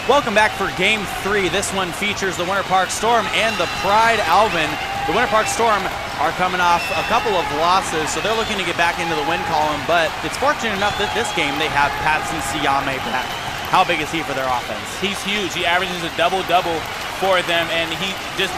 Welcome back for Game 3. This one features the Winter Park Storm and the Pride Alvin. The Winter Park Storm are coming off a couple of losses, so they're looking to get back into the win column, but it's fortunate enough that this game they have Patson Siame back. How big is he for their offense? He's huge. He averages a double-double for them, and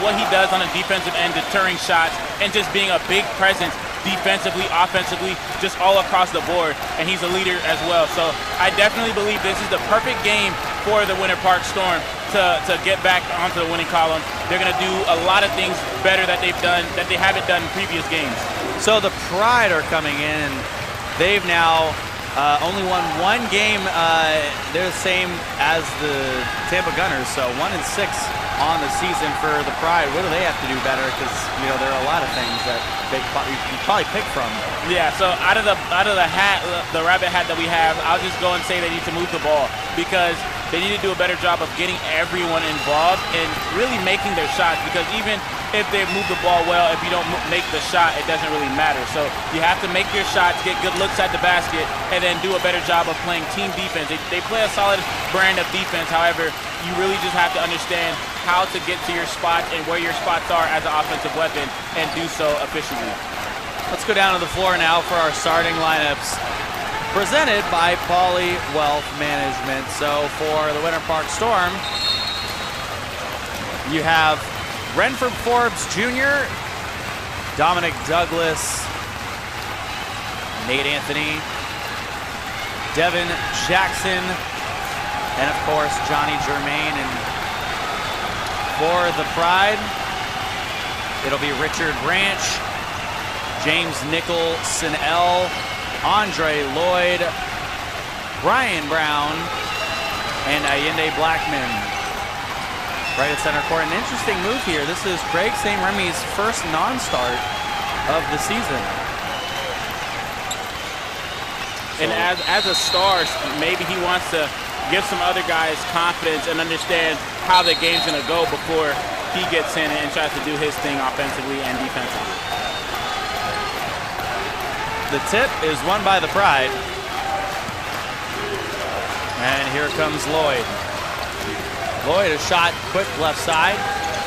what he does on the defensive end, deterring shots, and just being a big presence defensively, offensively, just all across the board, and he's a leader as well. So I definitely believe this is the perfect game for the Winter Park Storm to get back onto the winning column. They're going to do a lot of things better that they haven't done in previous games. So the Pride are coming in. They've now only won one game. They're the same as the Tampa Gunners, so 1-6 on the season for the Pride. What do they have to do better? Because there are a lot of things that you probably pick from. Yeah. So out of the hat, the rabbit hat that we have, I'll just go and say they need to move the ball because they need to do a better job of getting everyone involved and really making their shots. Because even if they move the ball well, if you don't make the shot, it doesn't really matter. So you have to make your shots, get good looks at the basket, and then do a better job of playing team defense. They play a solid brand of defense. However, you really just have to understand how to get to your spots and where your spots are as an offensive weapon and do so efficiently. Let's go down to the floor now for our starting lineups. Presented by Pauley Wealth Management. So for the Winter Park Storm, you have Renford Forbes Jr., Dominic Douglas, Nate Anthony, Devin Jackson, and of course Johnny Germain. And for the Pride, it'll be Richard Branch, James Nicholson-El, Andre Lloyd, Brian Brown, and Allende Blackman. Right at center court. An interesting move here. This is Craig St. Remy's first non-start of the season. And as a star, maybe he wants to give some other guys confidence and understand how the game's going to go before he gets in and tries to do his thing offensively and defensively. The tip is won by the Pride. And here comes Lloyd. Lloyd, a shot quick left side.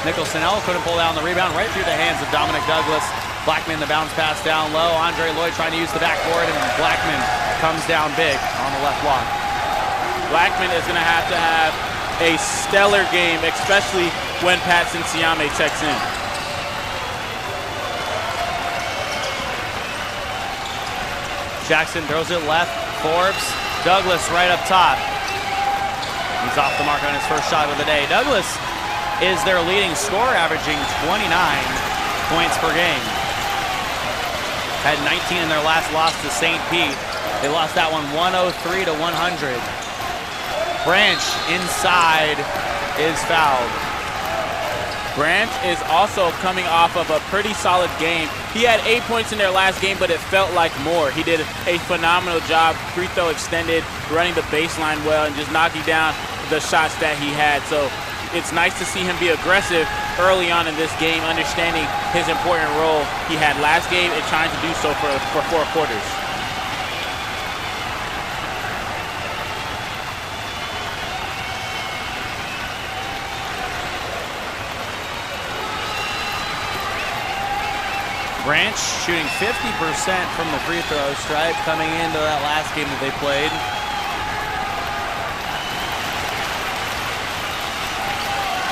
Nicholson-El couldn't pull down the rebound right through the hands of Dominic Douglas. Blackman, the bounce pass down low. Andre Lloyd trying to use the backboard, and Blackman comes down big on the left block. Blackman is going to have a stellar game, especially when Patson Siame checks in. Jackson throws it left. Forbes. Douglas right up top. He's off the mark on his first shot of the day. Douglas is their leading scorer, averaging 29 points per game. Had 19 in their last loss to St. Pete. They lost that one 103 to 100. Branch inside is fouled. Branch is also coming off of a pretty solid game. He had 8 points in their last game, but it felt like more. He did a phenomenal job, free throw extended, running the baseline well, and just knocking down the shots that he had. So it's nice to see him be aggressive early on in this game, understanding his important role he had last game and trying to do so for 4 quarters. Branch shooting 50% from the free throw stripe coming into that last game that they played.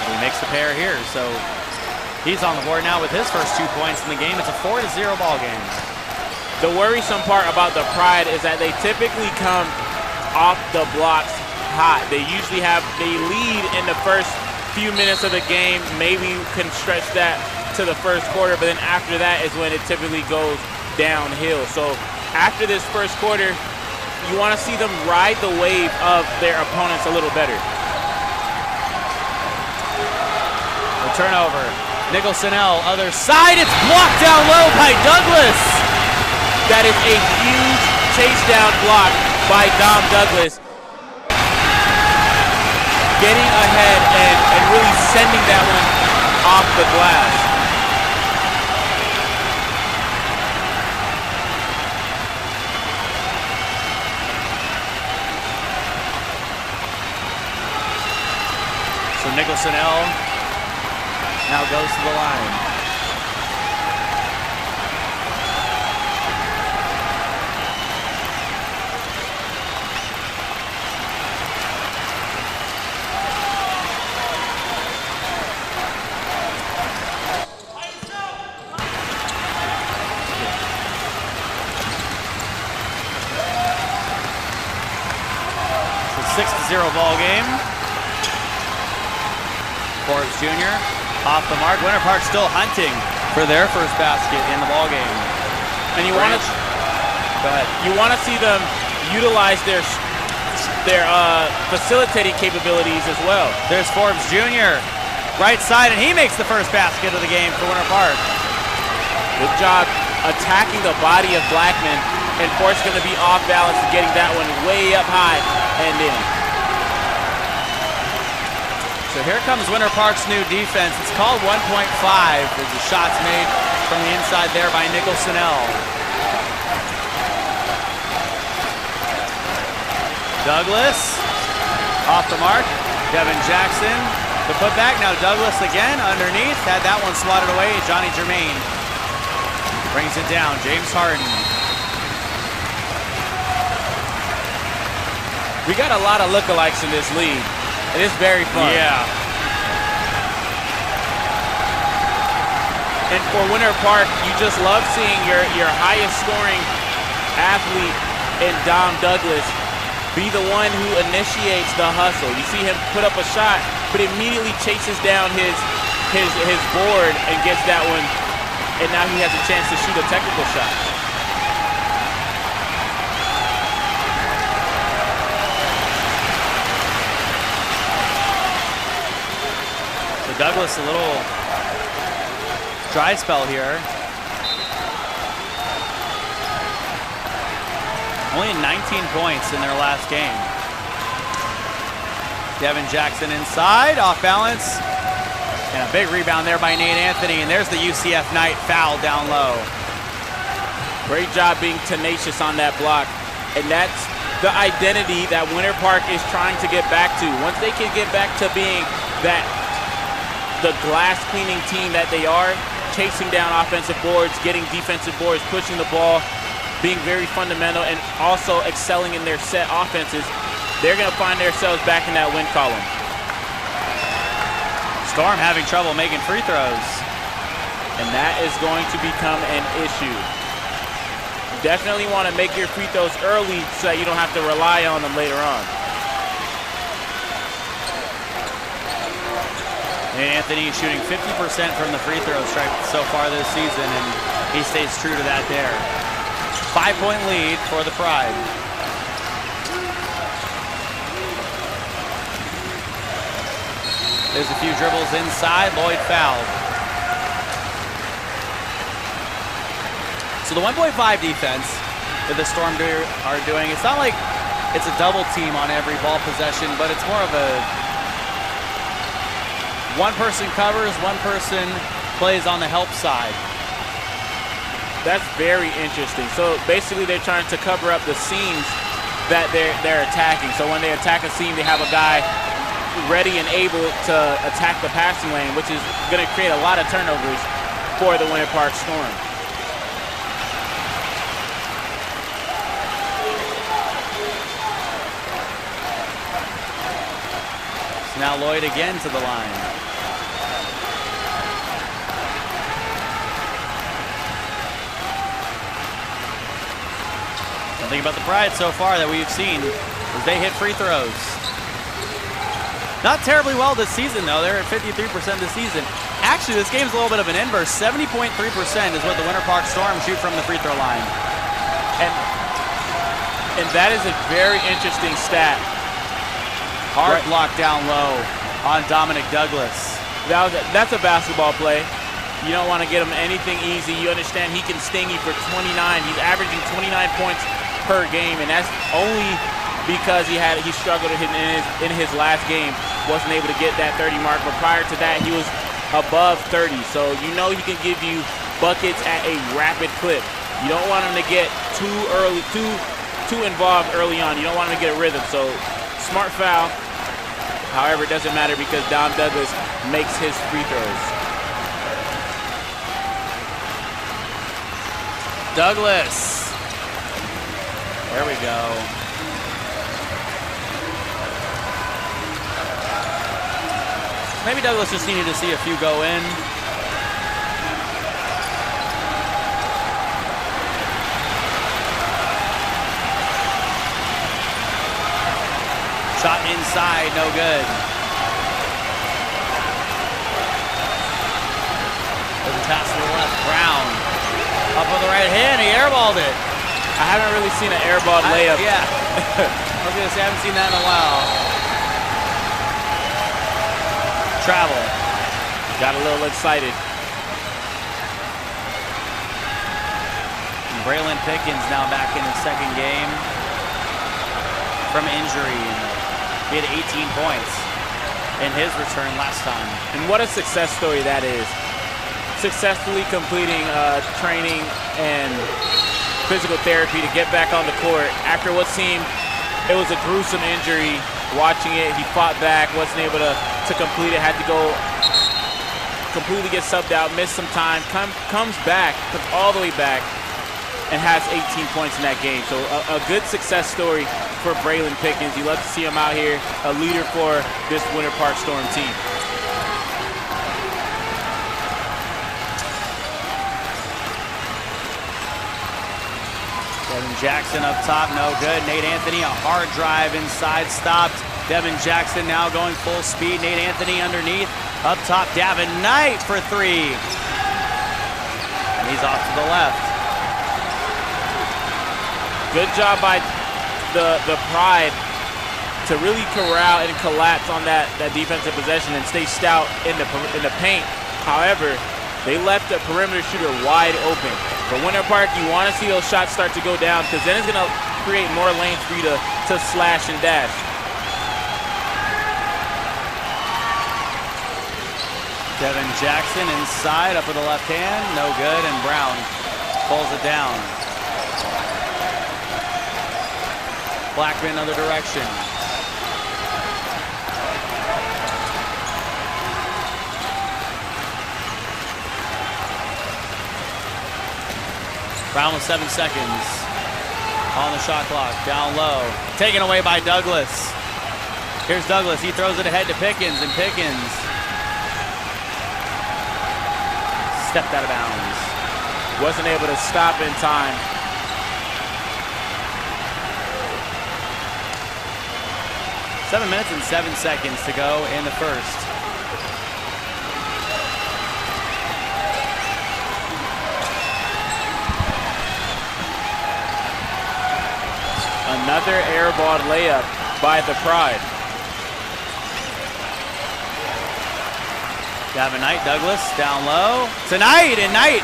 He makes the pair here, so he's on the board now with his first 2 points in the game. It's a 4-0 ball game. The worrisome part about the Pride is that they typically come off the blocks hot. They lead in the first few minutes of the game, maybe can stretch that to the first quarter, but then after that is when it typically goes downhill. So after this first quarter, you want to see them ride the wave of their opponents a little better. The turnover. Nicholson-El, other side. It's blocked down low by Douglas. That is a huge chase down block by Dom Douglas. Getting ahead and really sending that one off the glass. Nicholson L now goes to the line. It's a 6-0 ball game. Forbes Jr. off the mark. Winter Park still hunting for their first basket in the ball game. And you want to go ahead. You want to see them utilize their facilitating capabilities as well. There's Forbes Jr. right side, and he makes the first basket of the game for Winter Park. Good job attacking the body of Blackman, and Fort's going to be off balance and getting that one way up high and in. So here comes Winter Park's new defense. It's called 1.5 as the shot's made from the inside there by Nicholson L. Douglas off the mark. Devin Jackson, the putback. Now Douglas again underneath. Had that one swatted away. Johnny Germain brings it down. James Harden. We got a lot of lookalikes in this league. It is very fun. Yeah. And for Winter Park, you just love seeing your highest scoring athlete in Dom Douglas be the one who initiates the hustle. You see him put up a shot, but immediately chases down his board and gets that one, and now he has a chance to shoot a technical shot. So Douglas, a little dry spell here. Only 19 points in their last game. Devin Jackson inside, off balance. And a big rebound there by Nate Anthony. And there's the UCF Knight foul down low. Great job being tenacious on that block. And that's the identity that Winter Park is trying to get back to. Once they can get back to being the glass cleaning team that they are, chasing down offensive boards, getting defensive boards, pushing the ball, being very fundamental, and also excelling in their set offenses, they're going to find themselves back in that win column. Storm having trouble making free throws. And that is going to become an issue. You definitely want to make your free throws early so that you don't have to rely on them later on. And Anthony is shooting 50% from the free throw stripe so far this season, and he stays true to that there. 5-point lead for the Pride. There's a few dribbles inside. Lloyd fouled. So the 1.5 defense that the Storm are doing, it's not like it's a double team on every ball possession, but it's more of a one person covers, one person plays on the help side. That's very interesting. So basically they're trying to cover up the seams that they're attacking. So when they attack a seam, they have a guy ready and able to attack the passing lane, which is going to create a lot of turnovers for the Winter Park Storm. So now Lloyd again to the line. Something about the Pride so far that we've seen is they hit free throws. Not terribly well this season, though. They're at 53% this season. Actually, this game's a little bit of an inverse. 70.3% is what the Winter Park Storm shoot from the free throw line. And that is a very interesting stat. Hard block down low on Dominic Douglas. That's a basketball play. You don't want to get him anything easy. You understand he can sting you for 29. He's averaging 29 points per game, and that's only because he struggled in his last game, wasn't able to get that 30 mark, but prior to that he was above 30. So you know he can give you buckets at a rapid clip. You don't want him to get too involved early on. You don't want him to get a rhythm. So smart foul. However, it doesn't matter because Dom Douglas makes his free throws. Douglas. There we go. Maybe Douglas just needed to see a few go in. Shot inside, no good. There's a pass to the left, Brown. Up with the right hand, he airballed it. I haven't really seen an airballed layup. Yeah. I was going to say, I haven't seen that in a while. Travel. Got a little excited. And Braylon Pickens now back in his second game from injury. He had 18 points in his return last time. And what a success story that is. Successfully completing training and physical therapy to get back on the court after what seemed it was a gruesome injury. Watching it, he fought back, wasn't able to complete it, had to go completely get subbed out, missed some time, comes back, comes all the way back, and has 18 points in that game. So a good success story for Braylon Pickens. You love to see him out here, a leader for this Winter Park Storm team. Devin Jackson up top, no good. Nate Anthony, a hard drive inside, stopped. Devin Jackson now going full speed. Nate Anthony underneath. Up top, Davin Knight for three. And he's off to the left. Good job by the Pride to really corral and collapse on that defensive possession and stay stout in the paint. However, they left the perimeter shooter wide open. For Winter Park, you want to see those shots start to go down because then it's going to create more lanes for you to slash and dash. Devin Jackson inside, up with the left hand, no good, and Brown pulls it down. Blackman other direction. Brown with 7 seconds on the shot clock, down low. Taken away by Douglas. Here's Douglas, he throws it ahead to Pickens, and Pickens stepped out of bounds. Wasn't able to stop in time. Seven minutes and 7 seconds to go in the first. Another airball layup by the Pride. Davin Knight, Douglas down low. Tonight, and Knight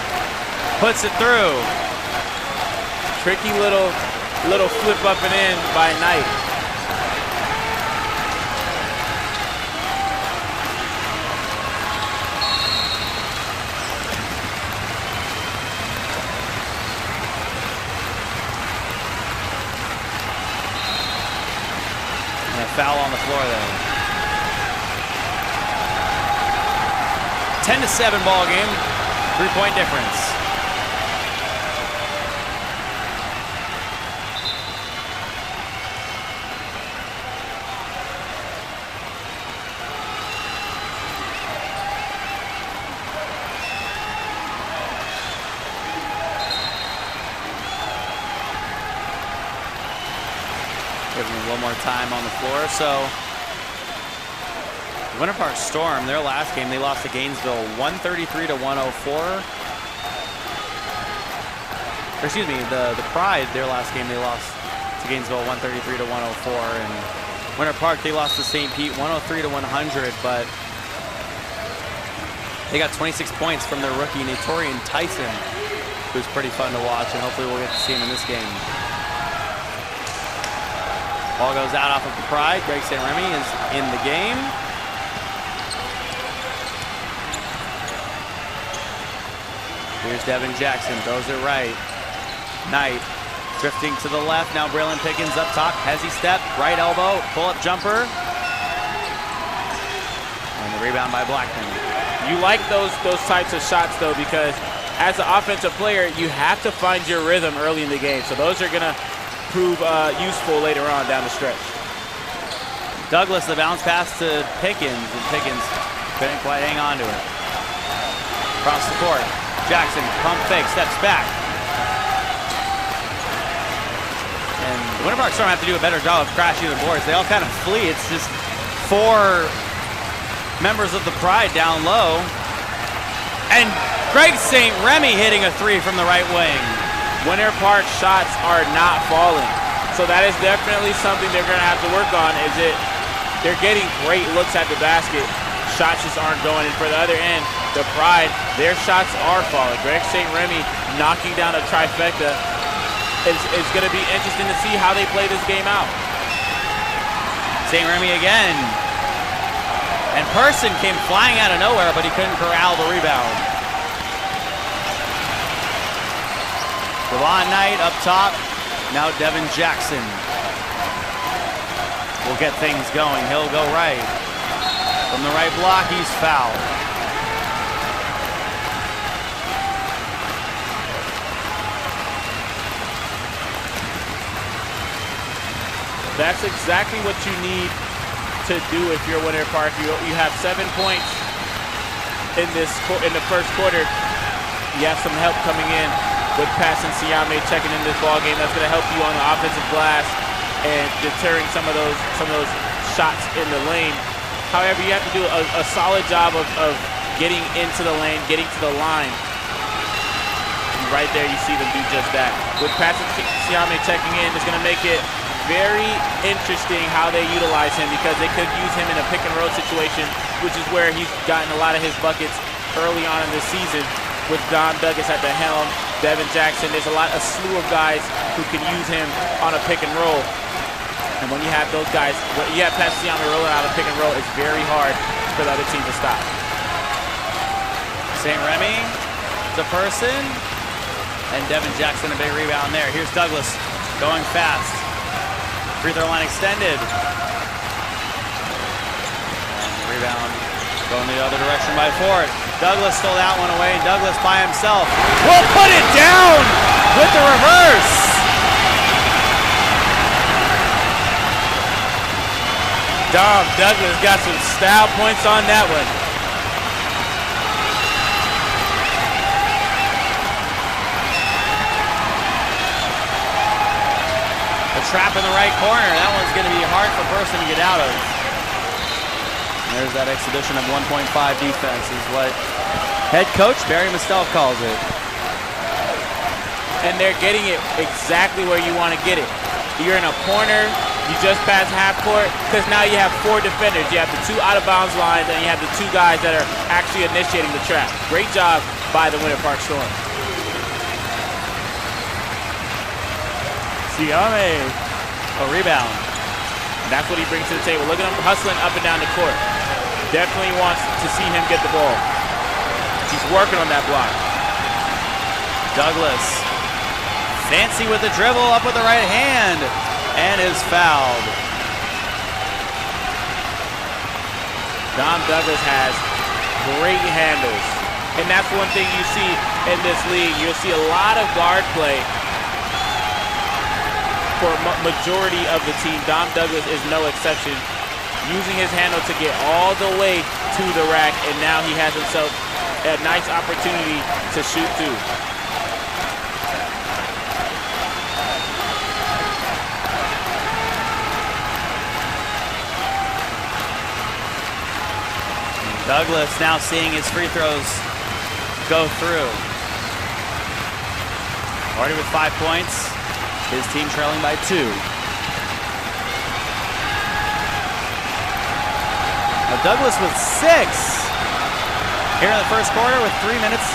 puts it through. Tricky little flip up and in by Knight. And a foul on the floor there. 10-7 ball game, 3-point difference. Give them a little more time on the floor. So Winter Park Storm, their last game, they lost to Gainesville 133-104. Or excuse me, the Pride, their last game, they lost to Gainesville 133-104. And Winter Park, they lost to St. Pete 103-100, but they got 26 points from their rookie, Natorian Tyson, who's pretty fun to watch, and hopefully we'll get to see him in this game. Ball goes out off of the Pride. Greg St. Remy is in the game. Here's Devin Jackson, throws it right. Knight drifting to the left. Now Braylon Pickens up top. Hezzy step, right elbow, pull-up jumper. The rebound by Blackman. You like those types of shots, though, because as an offensive player, you have to find your rhythm early in the game. So those are going to prove useful later on down the stretch. Douglas, the bounce pass to Pickens, and Pickens couldn't quite hang on to it. Across the court, Jackson, pump fake, steps back. And the Winter Park Storm have to do a better job of crashing the boards. They all kind of flee. It's just 4 members of the Pride down low. And Greg St. Remy hitting a 3 from the right wing. Winter Park shots are not falling. So that is definitely something they're going to have to work on. They're getting great looks at the basket. Shots just aren't going. And for the other end, the Pride, their shots are falling. Greg St. Remy knocking down a trifecta. It's going to be interesting to see how they play this game out. St. Remy again. And Person came flying out of nowhere, but he couldn't corral the rebound. Devon Knight up top. Now Devin Jackson will get things going. He'll go right. From the right block, he's fouled. That's exactly what you need to do if you're Winter Park. You have 7 points in the first quarter. You have some help coming in with Patson Siame checking in this ball game. That's going to help you on the offensive glass and deterring some of those shots in the lane. However, you have to do a solid job of getting into the lane, getting to the line. And right there, you see them do just that. With Patson Siame checking in, it's going to make it very interesting how they utilize him, because they could use him in a pick and roll situation, which is where he's gotten a lot of his buckets early on in the season with Dom Douglas at the helm, Devin Jackson. There's a slew of guys who can use him on a pick and roll. And when you have those guys, when you have Patson Siame rolling out a pick and roll, it's very hard for the other team to stop. St. Remy to Person, and Devin Jackson a big rebound there. Here's Douglas going fast. Free throw line extended. And the rebound going the other direction by Ford. Douglas stole that one away, and Douglas by himself will put it down with the reverse. Dom Douglas got some style points on that one. Trap in the right corner. That one's going to be hard for Person to get out of. And there's that exhibition of 1.5 defense is what head coach Barry Mistel calls it. And they're getting it exactly where you want to get it. You're in a corner, you just pass half court, because now you have 4 defenders. You have the 2 out of bounds lines, and you have the 2 guys that are actually initiating the trap. Great job by the Winter Park Storm. Siame, a rebound. And that's what he brings to the table. Look at him hustling up and down the court. Definitely wants to see him get the ball. He's working on that block. Douglas, fancy with the dribble, up with the right hand, and is fouled. Dom Douglas has great handles. And that's one thing you see in this league. You'll see a lot of guard play for majority of the team. Dom Douglas is no exception. Using his handle to get all the way to the rack, and now he has himself a nice opportunity to shoot through. Douglas now seeing his free throws go through. Already with 5 points. His team trailing by 2. Now Douglas with 6 here in the first quarter with 3 minutes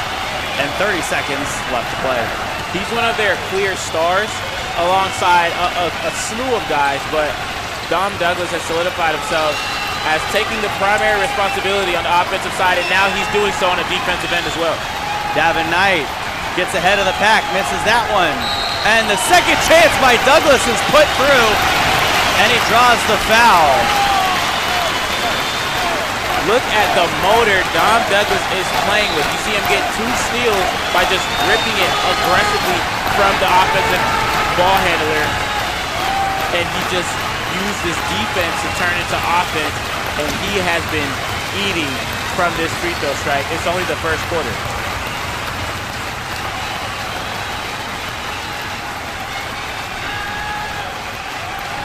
and 30 seconds left to play. He's one of their clear stars alongside a slew of guys, but Dom Douglas has solidified himself as taking the primary responsibility on the offensive side, and now he's doing so on the defensive end as well. Davin Knight gets ahead of the pack, misses that one. And the second chance by Douglas is put through, and he draws the foul. look at the motor Dom Douglas is playing with. You see him get 2 steals by just ripping it aggressively from the offensive ball handler. And he just used this defense to turn into offense, and he has been eating from this free throw strike. It's only the first quarter.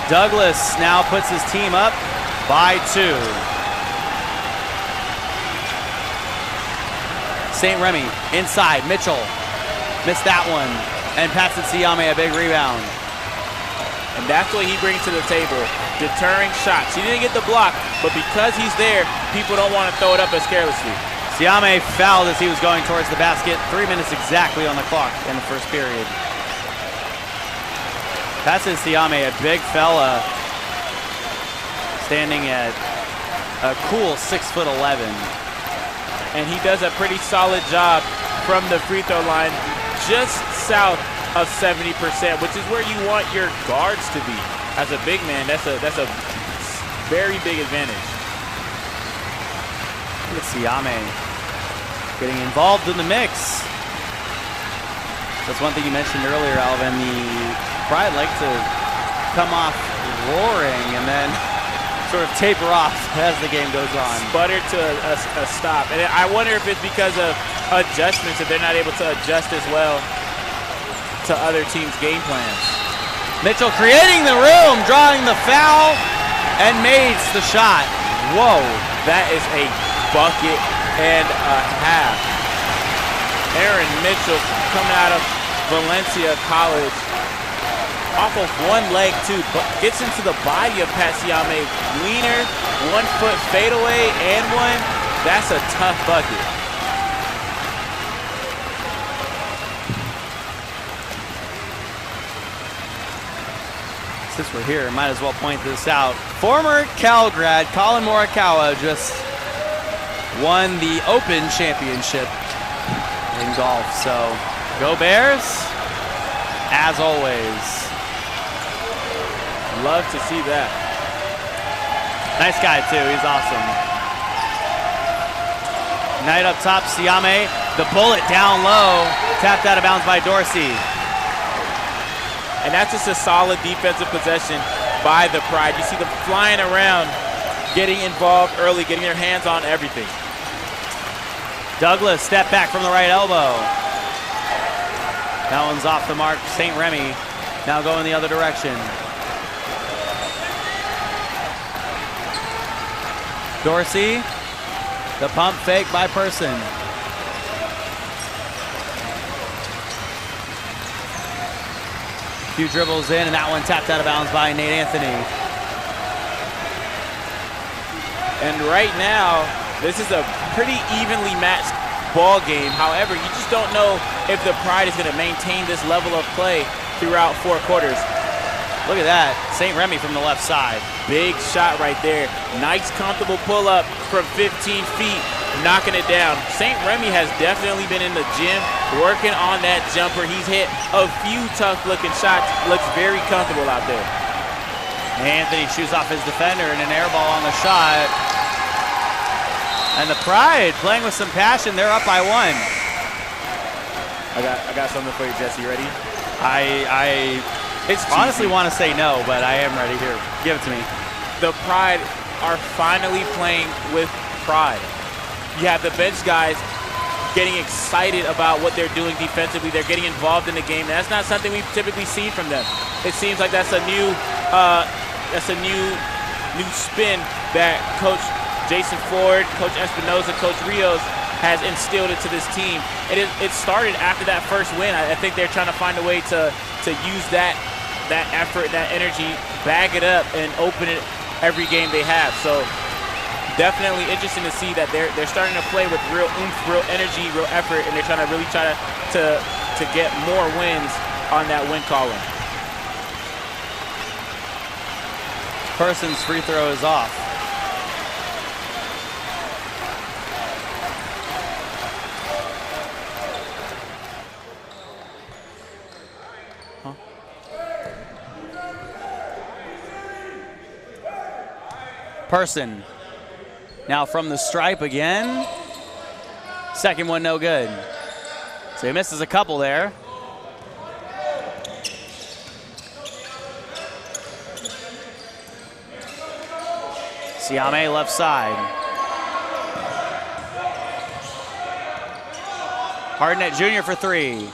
Douglas now puts his team up by 2. St. Remy inside, Mitchell missed that one, and passes Siame a big rebound. And that's what he brings to the table, deterring shots. He didn't get the block, but because he's there, people don't want to throw it up as carelessly. Siame fouled as he was going towards the basket. 3 minutes exactly on the clock in the first period. Passes Siame, a big fella, standing at a cool 6'11". And he does a pretty solid job from the free throw line, just south of 70%, which is where you want your guards to be. As a big man, that's a very big advantage. Look at Siame getting involved in the mix. That's one thing you mentioned earlier, Alvin. The Pride like to come off roaring and then sort of taper off as the game goes on. Sputter to a stop. And I wonder if it's because of adjustments, that they're not able to adjust as well to other teams' game plans. Mitchell creating the room, drawing the foul, and makes the shot. Whoa. That is a bucket and a half. Aaron Mitchell coming out of Valencia College. Off of one leg too, but gets into the body of Pat Siame. Leaner, 1 foot fadeaway and one. That's a tough bucket. Since we're here, might as well point this out. Former Cal grad Colin Morikawa just won the Open Championship in golf. So go Bears, as always. Love to see that. Nice guy too, he's awesome. Knight up top, Siame, the bullet down low, tapped out of bounds by Dorsey. And that's just a solid defensive possession by the Pride. You see them flying around, getting involved early, getting their hands on everything. Douglas, step back from the right elbow. That one's off the mark. St. Remy now going the other direction. Dorsey, the pump fake by Person. Few dribbles in, and that one tapped out of bounds by Nate Anthony. And right now, this is a pretty evenly matched ball game. However, you just don't know if the Pride is going to maintain this level of play throughout 4 quarters. Look at that, St. Remy from the left side. Big shot right there. Nice comfortable pull up from 15 feet, knocking it down. St. Remy has definitely been in the gym working on that jumper. He's hit a few tough looking shots. Looks very comfortable out there. Anthony shoots off his defender and an air ball on the shot. And the Pride playing with some passion. They're up by 1. I got something for you, Jesse. Ready? I honestly want to say no, but I am ready. Here, give it to me. The Pride are finally playing with pride. You have the bench guys getting excited about what they're doing defensively. They're getting involved in the game. And that's not something we've typically seen from them. It seems like that's a new spin that Coach Jason Ford, Coach Espinoza, Coach Rios has instilled into this team. It started after that first win. I think they're trying to find a way to use that effort, that energy, bag it up, and open it every game they have. So definitely interesting to see that they're starting to play with real oomph, real energy, real effort, and they're trying to really try to get more wins on that win column. Person's free throw is off. Person Now from the stripe again. Second one no good. So he misses a couple there. Siame left side. Hardnett Jr. for three.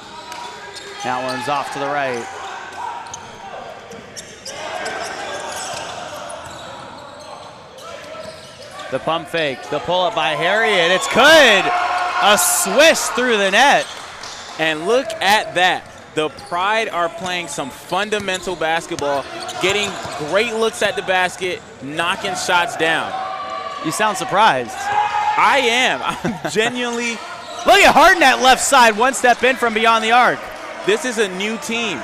That one's off to the right. The pump fake, the pull up by Harriet. It's good. A swish through the net. And look at that. The Pride are playing some fundamental basketball, getting great looks at the basket, knocking shots down. You sound surprised. I am. I'm genuinely. Look at Hardnett left side, one step in from beyond the arc. This is a new team.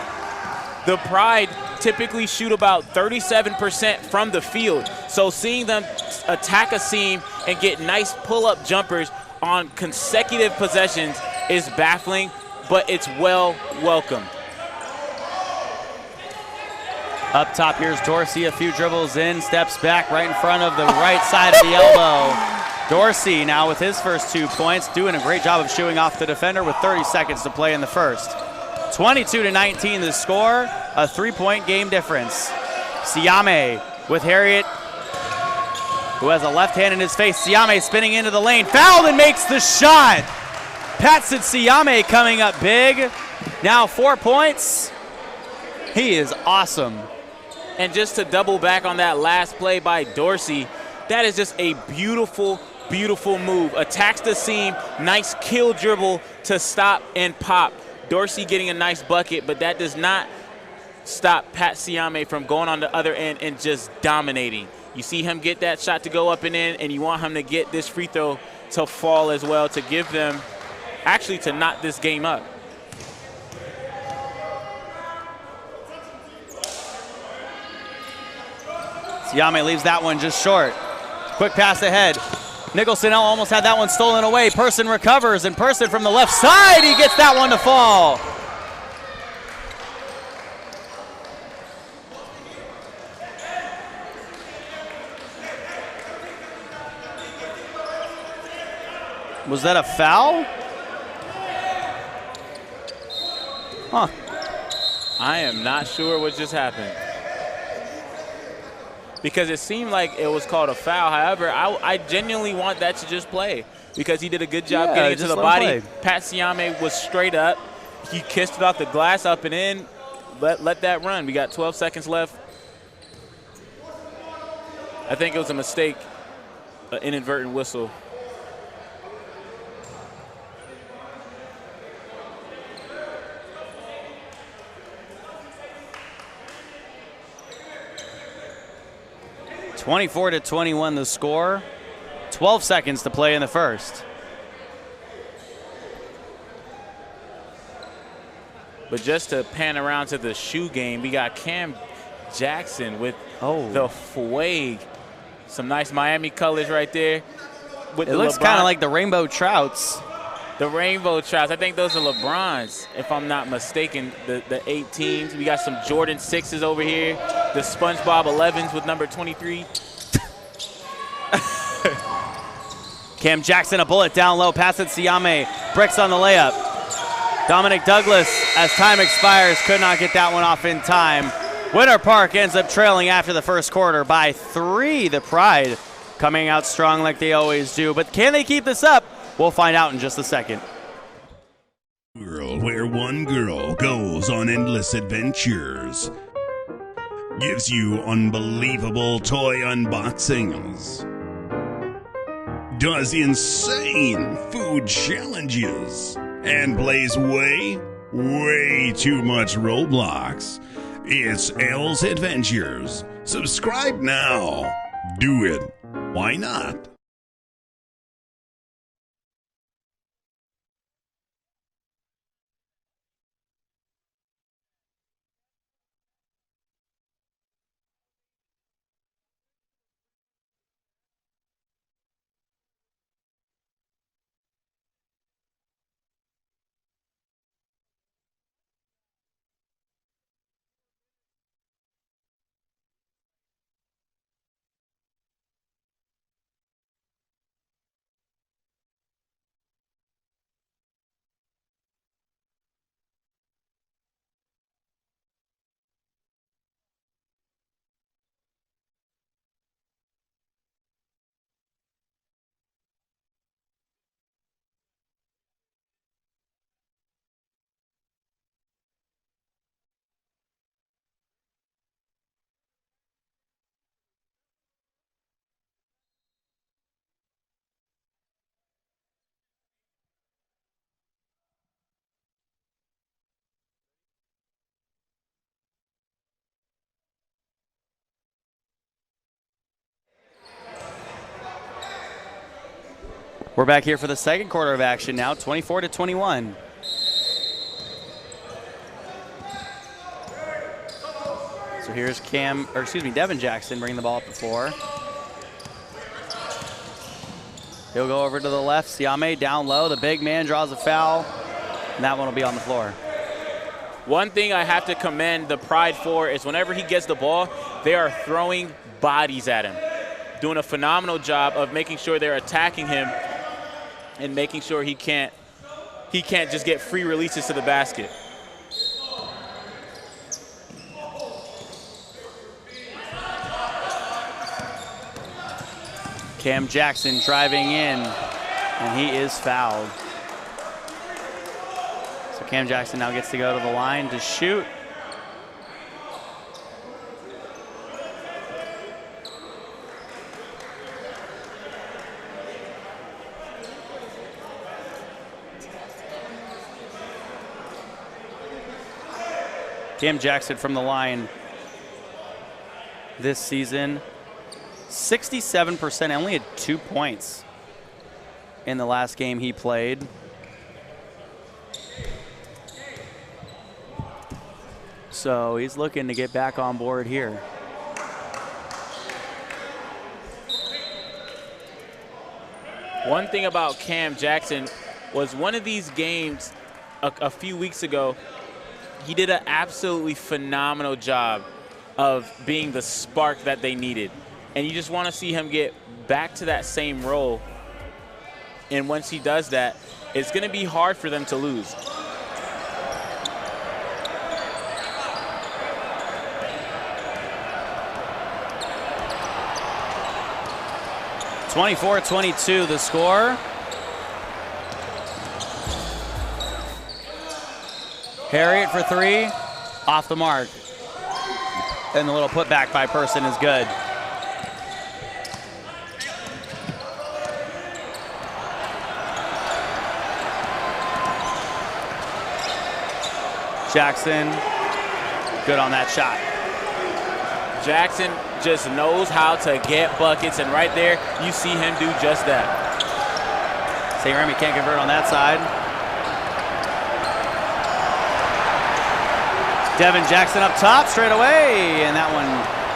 The Pride typically shoot about 37% from the field. So seeing them attack a seam and get nice pull-up jumpers on consecutive possessions is baffling, but it's well welcome. Up top, here's Dorsey, a few dribbles in, steps back right in front of the right side of the elbow. Dorsey now with his first 2 points, doing a great job of shooing off the defender with 30 seconds to play in the first. 22-19 the score, a 3-point game difference. Siame with Harriet, who has a left hand in his face. Siame spinning into the lane, fouled and makes the shot. Patson Siame coming up big. Now 4 points. He is awesome. And just to double back on that last play by Dorsey, that is just a beautiful, beautiful move. Attacks the seam, nice kill dribble to stop and pop. Dorsey getting a nice bucket, but that does not stop Pat Siame from going on the other end and just dominating. You see him get that shot to go up and in, and you want him to get this free throw to fall as well, to give them, actually to knot this game up. Siame leaves that one just short. Quick pass ahead. Nicholson almost had that one stolen away. Person recovers, and Person from the left side, he gets that one to fall. Was that a foul? Huh. I am not sure what just happened, because it seemed like it was called a foul. However, I genuinely want that to just play, because he did a good job getting it to the body. Pat Siame was straight up. He kissed it off the glass, up and in. Let that run. We got 12 seconds left. I think it was a mistake, an inadvertent whistle. (24-21) the score. 12 seconds to play in the first. But just to pan around to the shoe game, we got Cam Jackson with the Fueg. Some nice Miami colors right there. With it looks kind of like the Rainbow Trouts. The Rainbow Trouts. I think those are LeBrons, if I'm not mistaken, the 18s. We got some Jordan 6s over here. The SpongeBob 11s with number 23. Cam Jackson, a bullet down low. Pass it Siame. Bricks on the layup. Dominic Douglas, as time expires, could not get that one off in time. Winter Park ends up trailing after the first quarter by 3. The Pride coming out strong like they always do. But can they keep this up? We'll find out in just a second. World where one girl goes on endless adventures, gives you unbelievable toy unboxings, does insane food challenges, and plays way too much Roblox. It's Elle's Adventures. Subscribe now. Do it. Why not? We're back here for the second quarter of action now, 24-21. So here's Devin Jackson bringing the ball up the floor. He'll go over to the left. Siame down low. The big man draws a foul, and that one will be on the floor. One thing I have to commend the Pride for is whenever he gets the ball, they are throwing bodies at him, doing a phenomenal job of making sure they're attacking him and making sure he can't just get free releases to the basket. Cam Jackson driving in, and he is fouled. So Cam Jackson now gets to go to the line to shoot. Cam Jackson from the line this season, 67%, only had 2 points in the last game he played. So he's looking to get back on board here. One thing about Cam Jackson was one of these games a few weeks ago, he did an absolutely phenomenal job of being the spark that they needed. And you just want to see him get back to that same role. And once he does that, it's going to be hard for them to lose. (24-22) the score. Harriet for three, off the mark. And the little putback by Person is good. Jackson, good on that shot. Jackson just knows how to get buckets, and right there, you see him do just that. St. Remy can't convert on that side. Devin Jackson up top, straight away, and that one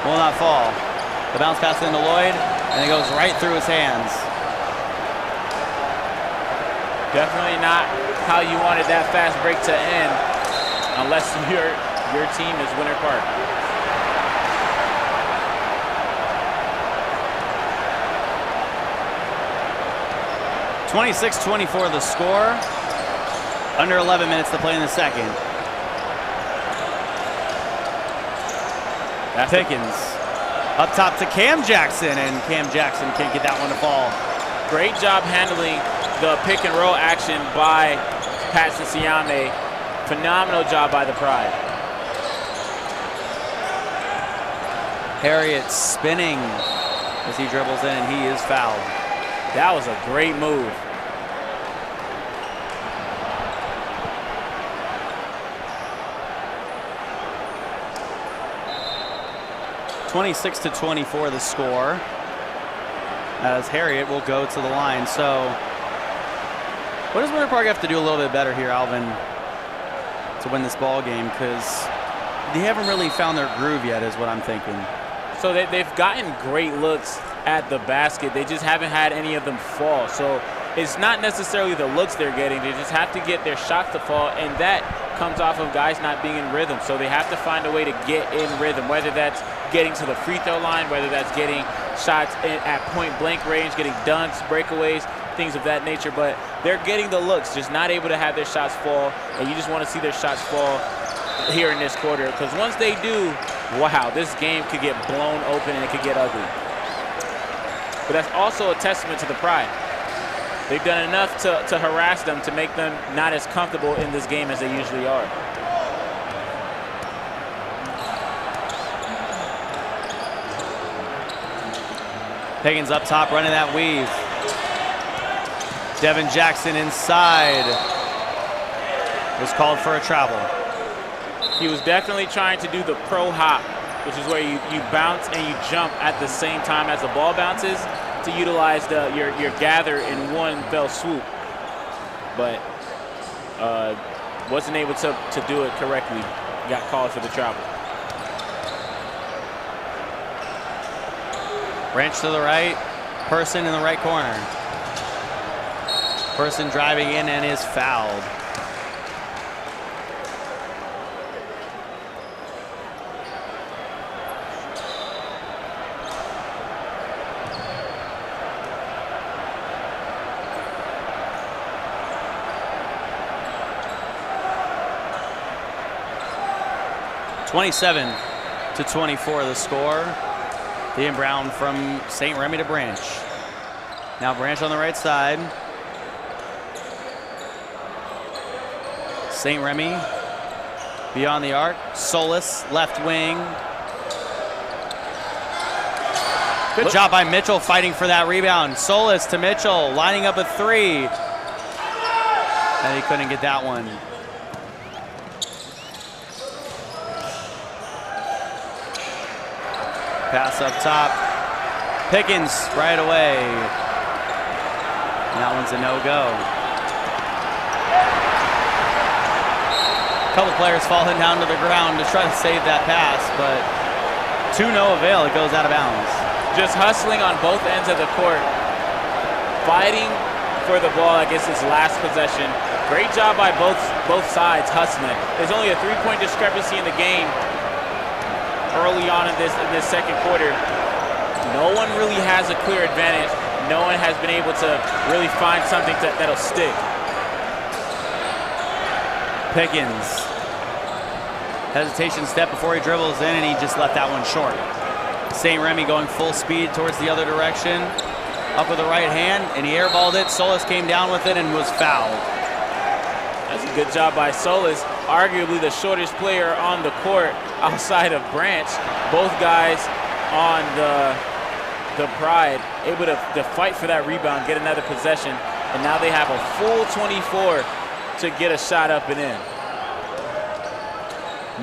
will not fall. The bounce pass into Lloyd, and it goes right through his hands. Definitely not how you wanted that fast break to end, unless your team is Winter Park. (26-24) the score. Under 11 minutes to play in the second. Pickens up top to Cam Jackson, and Cam Jackson can't get that one to fall. Great job handling the pick and roll action by Patson Siame. Phenomenal job by the Pride. Harriet spinning as he dribbles in, and he is fouled. That was a great move. (26-24) the score, as Harriet will go to the line. So what does Winter Park have to do a little bit better here, Alvin, to win this ball game? Because they haven't really found their groove yet, is what I'm thinking. So they've gotten great looks at the basket. They just haven't had any of them fall. So it's not necessarily the looks they're getting. They just have to get their shots to fall, and that comes off of guys not being in rhythm. So they have to find a way to get in rhythm, whether that's getting to the free throw line, whether that's getting shots at point blank range, getting dunks, breakaways, things of that nature. But they're getting the looks, just not able to have their shots fall. And you just want to see their shots fall here in this quarter, because once they do, wow, this game could get blown open and it could get ugly. But that's also a testament to the Pride. They've done enough to harass them to make them not as comfortable in this game as they usually are. Pickens up top, running that weave. Devin Jackson inside. Was called for a travel. He was definitely trying to do the pro hop, which is where you bounce and you jump at the same time as the ball bounces. to utilize your gather in one fell swoop, but wasn't able to do it correctly. Got called for the travel. Branch to the right, Person in the right corner. Person driving in and is fouled. (27-24) the score. Ian Brown from St. Remy to Branch. Now Branch on the right side. St. Remy beyond the arc. Solis, left wing. Good job by Mitchell fighting for that rebound. Solis to Mitchell, lining up a three. And he couldn't get that one. Pass up top. Pickens right away. And that one's a no-go. Couple players falling down to the ground to try to save that pass, but to no avail, it goes out of bounds. Just hustling on both ends of the court. Fighting for the ball, I guess, his last possession. Great job by both sides hustling. There's only a 3-point discrepancy in the game early on in this second quarter. No one really has a clear advantage. No one has been able to really find something that'll stick. Pickens. Hesitation step before he dribbles in, and he just left that one short. St. Remy going full speed towards the other direction. Up with the right hand, and he airballed it. Solis came down with it and was fouled. That's a good job by Solis. Arguably the shortest player on the court outside of Branch. Both guys on the Pride able to fight for that rebound, get another possession, and now they have a full 24 to get a shot up and in.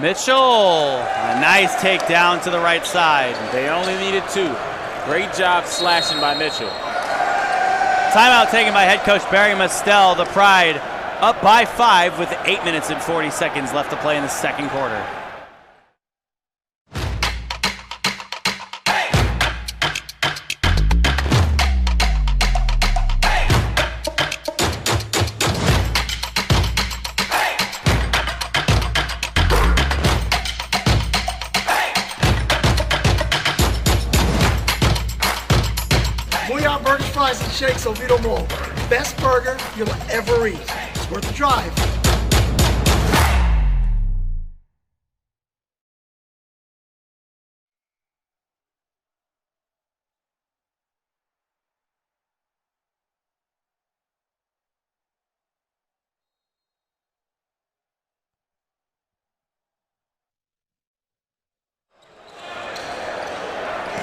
Mitchell, a nice takedown to the right side. They only needed 2. Great job slashing by Mitchell. Timeout taken by head coach Barry Mustel. The Pride up by 5 with 8 minutes and 40 seconds left to play in the second quarter. Shakes Oviedo Mall. Best burger you'll ever eat. It's worth the drive.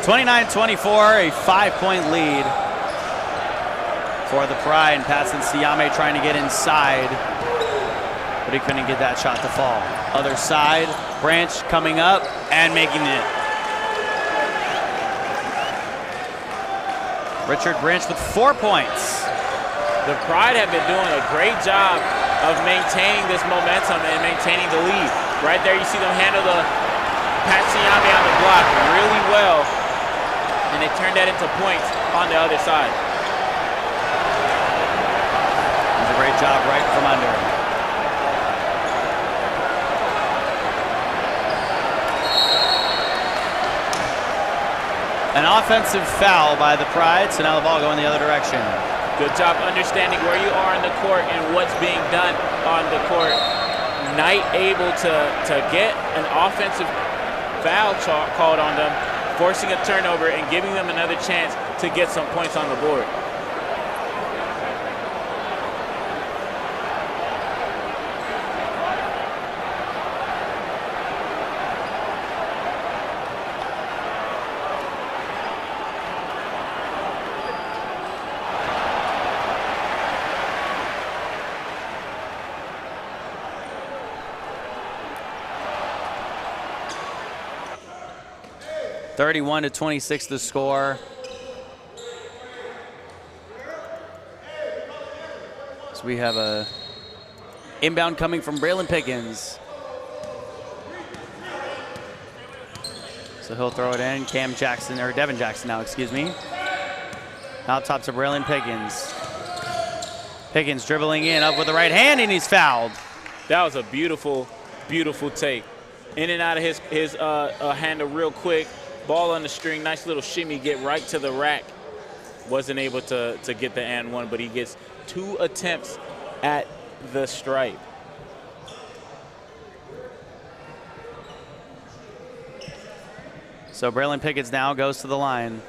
(29-24), a 5-point lead for the Pride, and Patson Siame trying to get inside, but he couldn't get that shot to fall. Other side, Branch coming up and making it. Richard Branch with 4 points. The Pride have been doing a great job of maintaining this momentum and maintaining the lead. Right there, you see them handle the Pat Siame on the block really well, and they turn that into points on the other side. Great job right from under. An offensive foul by the Pride, so now the ball going the other direction. Good job understanding where you are in the court and what's being done on the court. Knight able to get an offensive foul called on them, forcing a turnover and giving them another chance to get some points on the board. (31-26) the score. So we have a inbound coming from Braylon Pickens. So he'll throw it in. Cam Jackson, or Devin Jackson now, excuse me. Out top to Braylon Pickens. Pickens dribbling in, up with the right hand, and he's fouled. That was a beautiful, beautiful take. In and out of his handle real quick. Ball on the string, nice little shimmy, get right to the rack. Wasn't able to get the and one, but he gets 2 attempts at the stripe. So Braylon Pickens now goes to the line.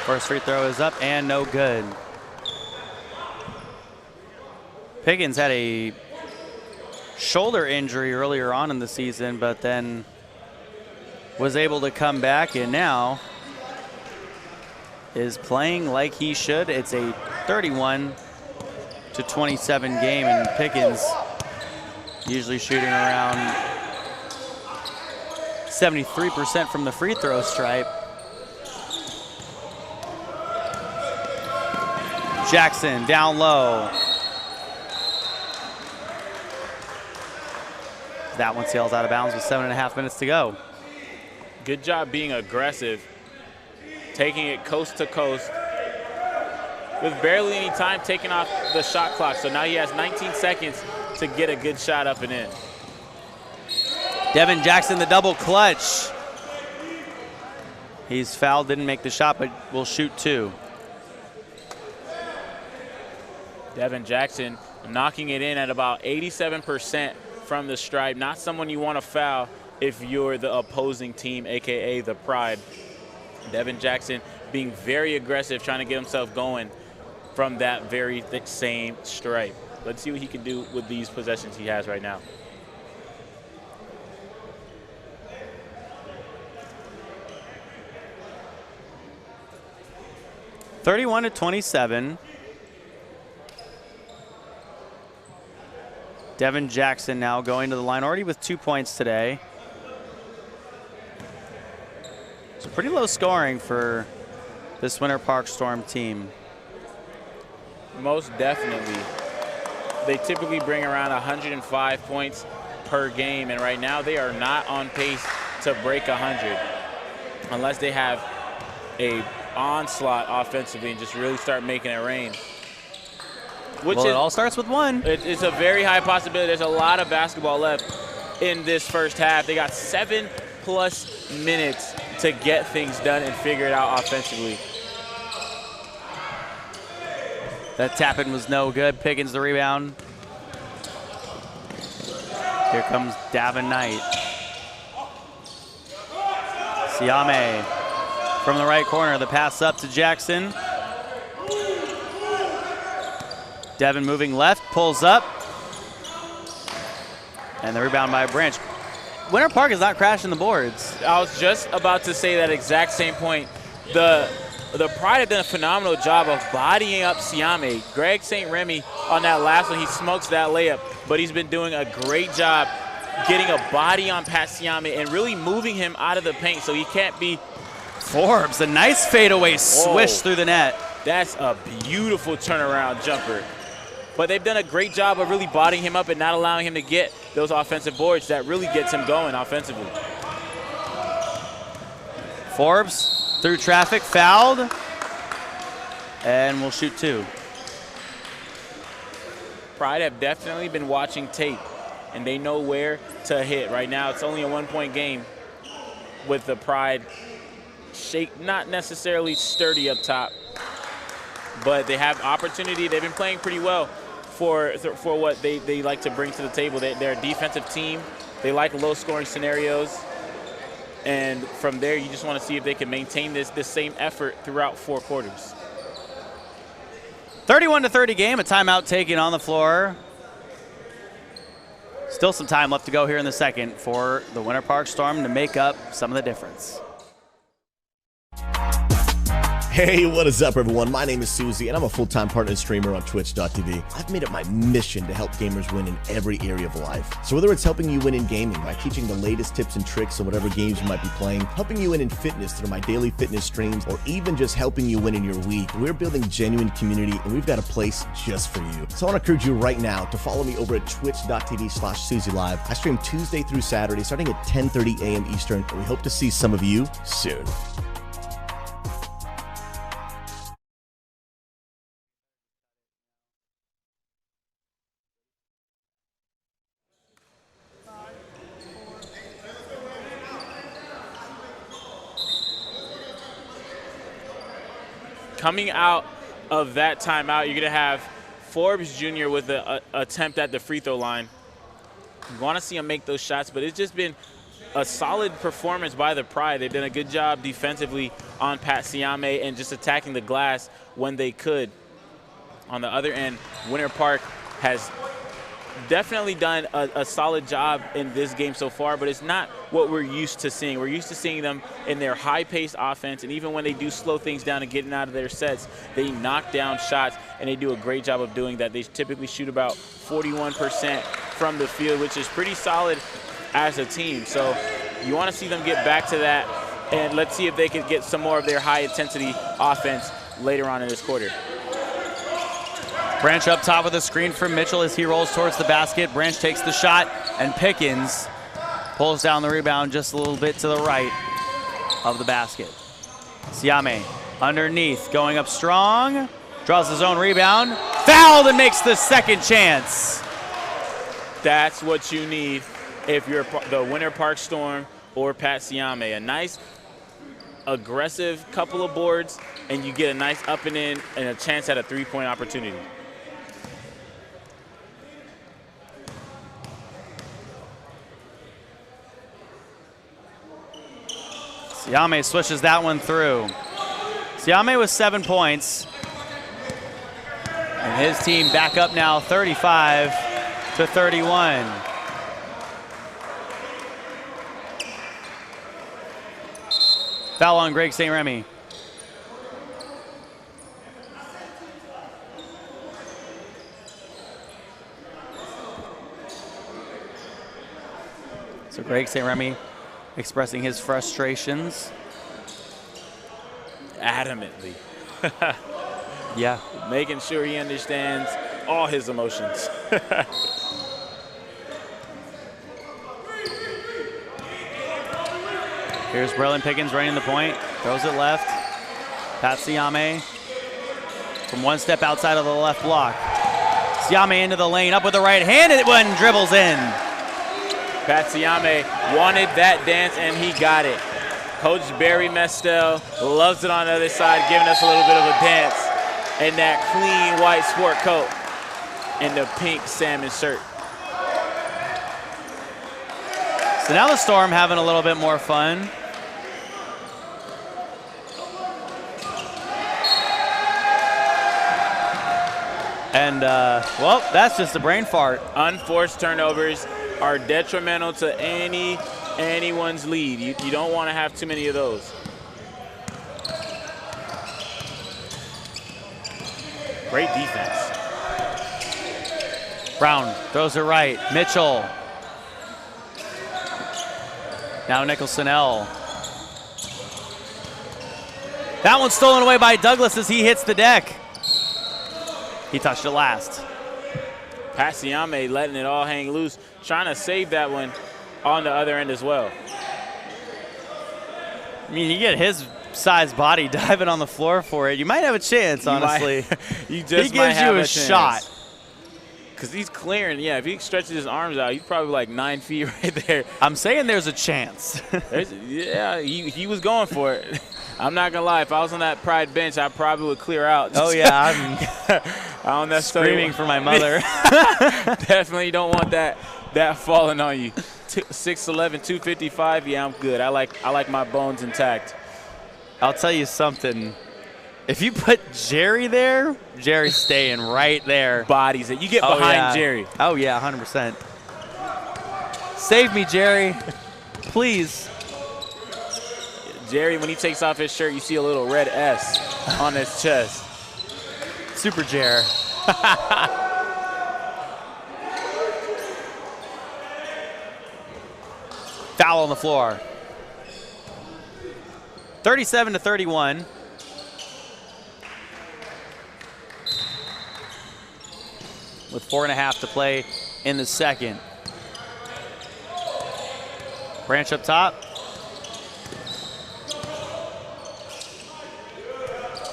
First free throw is up and no good. Pickens had a shoulder injury earlier on in the season, but then was able to come back and now is playing like he should. It's a 31-27 game, and Pickens usually shooting around 73% from the free throw stripe. Jackson down low. That one sails out of bounds with 7.5 minutes to go. Good job being aggressive, taking it coast to coast with barely any time taking off the shot clock. So now he has 19 seconds to get a good shot up and in. Devin Jackson, the double clutch. He's fouled, didn't make the shot, but will shoot 2. Devin Jackson knocking it in at about 87% from the stripe. Not someone you want to foul if you're the opposing team, AKA the Pride. Devin Jackson being very aggressive, trying to get himself going from that very same stripe. Let's see what he can do with these possessions he has right now. (31-27). Devin Jackson now going to the line, already with 2 points today. So pretty low scoring for this Winter Park Storm team. Most definitely. They typically bring around 105 points per game, and right now they are not on pace to break 100 unless they have a onslaught offensively and just really start making it rain. Well, it all starts with one. It's a very high possibility. There's a lot of basketball left in this first half. They got 7+ minutes to get things done and figure it out offensively. That tap-in was no good. Pickens the rebound. Here comes Davin Knight. Siame from the right corner. The pass up to Jackson. Devin moving left, pulls up. And the rebound by Branch. Winter Park is not crashing the boards. I was just about to say that exact same point. The Pride have done a phenomenal job of bodying up Siame. Greg St. Remy on that last one, he smokes that layup, but he's been doing a great job getting a body on Pat Siame and really moving him out of the paint so he can't be. Forbes, a nice fadeaway swish through the net. That's a beautiful turnaround jumper. But they've done a great job of really bodying him up and not allowing him to get those offensive boards that really gets him going offensively. Forbes through traffic, fouled, and will shoot 2. Pride have definitely been watching tape, and they know where to hit. Right now, it's only a 1-point game with the Pride not necessarily sturdy up top, but they have opportunity. They've been playing pretty well for what they like to bring to the table. They're a defensive team. They like low-scoring scenarios. And from there, you just want to see if they can maintain this same effort throughout 4 quarters. 31-30 game, a timeout taken on the floor. Still some time left to go here in the second for the Winter Park Storm to make up some of the difference. Hey, what is up, everyone? My name is Susie, and I'm a full-time partner streamer on Twitch.tv. I've made it my mission to help gamers win in every area of life. So whether it's helping you win in gaming by teaching the latest tips and tricks on whatever games you might be playing, helping you win in fitness through my daily fitness streams, or even just helping you win in your week, we're building genuine community, and we've got a place just for you. So I want to encourage you right now to follow me over at twitch.tv/SusieLive. I stream Tuesday through Saturday, starting at 10:30 a.m. Eastern, and we hope to see some of you soon. Coming out of that timeout, you're going to have Forbes Jr. with an attempt at the free throw line. You want to see him make those shots, but it's just been a solid performance by the Pride. They've done a good job defensively on Pat Siame and just attacking the glass when they could. On the other end, Winter Park has definitely done a solid job in this game so far, but it's not what we're used to seeing. We're used to seeing them in their high-paced offense, and even when they do slow things down and getting out of their sets, they knock down shots, and they do a great job of doing that. They typically shoot about 41% from the field, which is pretty solid as a team. So you want to see them get back to that, and let's see if they can get some more of their high-intensity offense later on in this quarter. Branch up top with a screen from Mitchell as he rolls towards the basket. Branch takes the shot, and Pickens pulls down the rebound just a little bit to the right of the basket. Siame underneath, going up strong, draws his own rebound, fouled and makes the second chance. That's what you need if you're the Winter Park Storm or Pat Siame. A nice, aggressive couple of boards, and you get a nice up and in and a chance at a three-point opportunity. Siame switches that one through. Siame with 7 points. And his team back up now 35-31. Foul on Greg St. Remy. So Greg St. Remy expressing his frustrations. Adamantly. Yeah. Making sure he understands all his emotions. Here's Braylon Pickens running the point. Throws it left. Pat Siame from one step outside of the left block. Siame into the lane, up with the right hand, and one dribbles in. Pat Siame wanted that dance, and he got it. Coach Barry Mestel loves it on the other side, giving us a little bit of a dance. And that clean white sport coat and the pink salmon shirt. So now the Storm having a little bit more fun. And, well, that's just a brain fart. Unforced turnovers are detrimental to anyone's lead. You don't want to have too many of those. Great defense. Brown throws it right. Mitchell. Now Nicholson-El. That one's stolen away by Douglas as he hits the deck. He touched it last. Pat Siame letting it all hang loose, trying to save that one on the other end as well. I mean, you get his size body diving on the floor for it, you might have a chance, honestly. You just he gives you a shot. Because he's clearing, yeah, if he stretches his arms out, he's probably like 9 feet right there. I'm saying there's a chance. Yeah, he was going for it. I'm not going to lie. If I was on that Pride bench, I probably would clear out. Oh, yeah. I don't necessarily screaming for my mother. Definitely don't want that falling on you. 6'11", 255, yeah, I'm good. I like my bones intact. I'll tell you something. If you put Jerry there, Jerry's staying right there. Bodies it. You get behind Jerry. Oh, yeah, 100%. Save me, Jerry. Please. Jerry, when he takes off his shirt, you see a little red S on his chest. Super Jer. Foul on the floor. 37-31. With 4.5 to play in the second. Branch up top.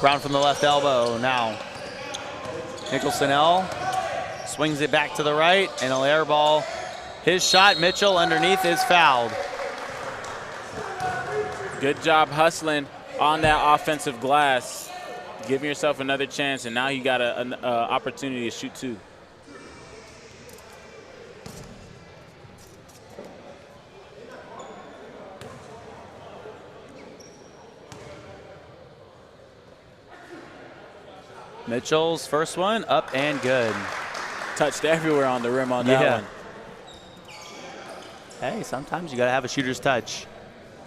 Brown from the left elbow now. Nicholson-El swings it back to the right, and an air ball. His shot, Mitchell underneath, is fouled. Good job hustling on that offensive glass. Giving yourself another chance, and now you got an opportunity to shoot 2. Mitchell's first one, up and good. Touched everywhere on the rim on that one. Hey, sometimes you gotta have a shooter's touch.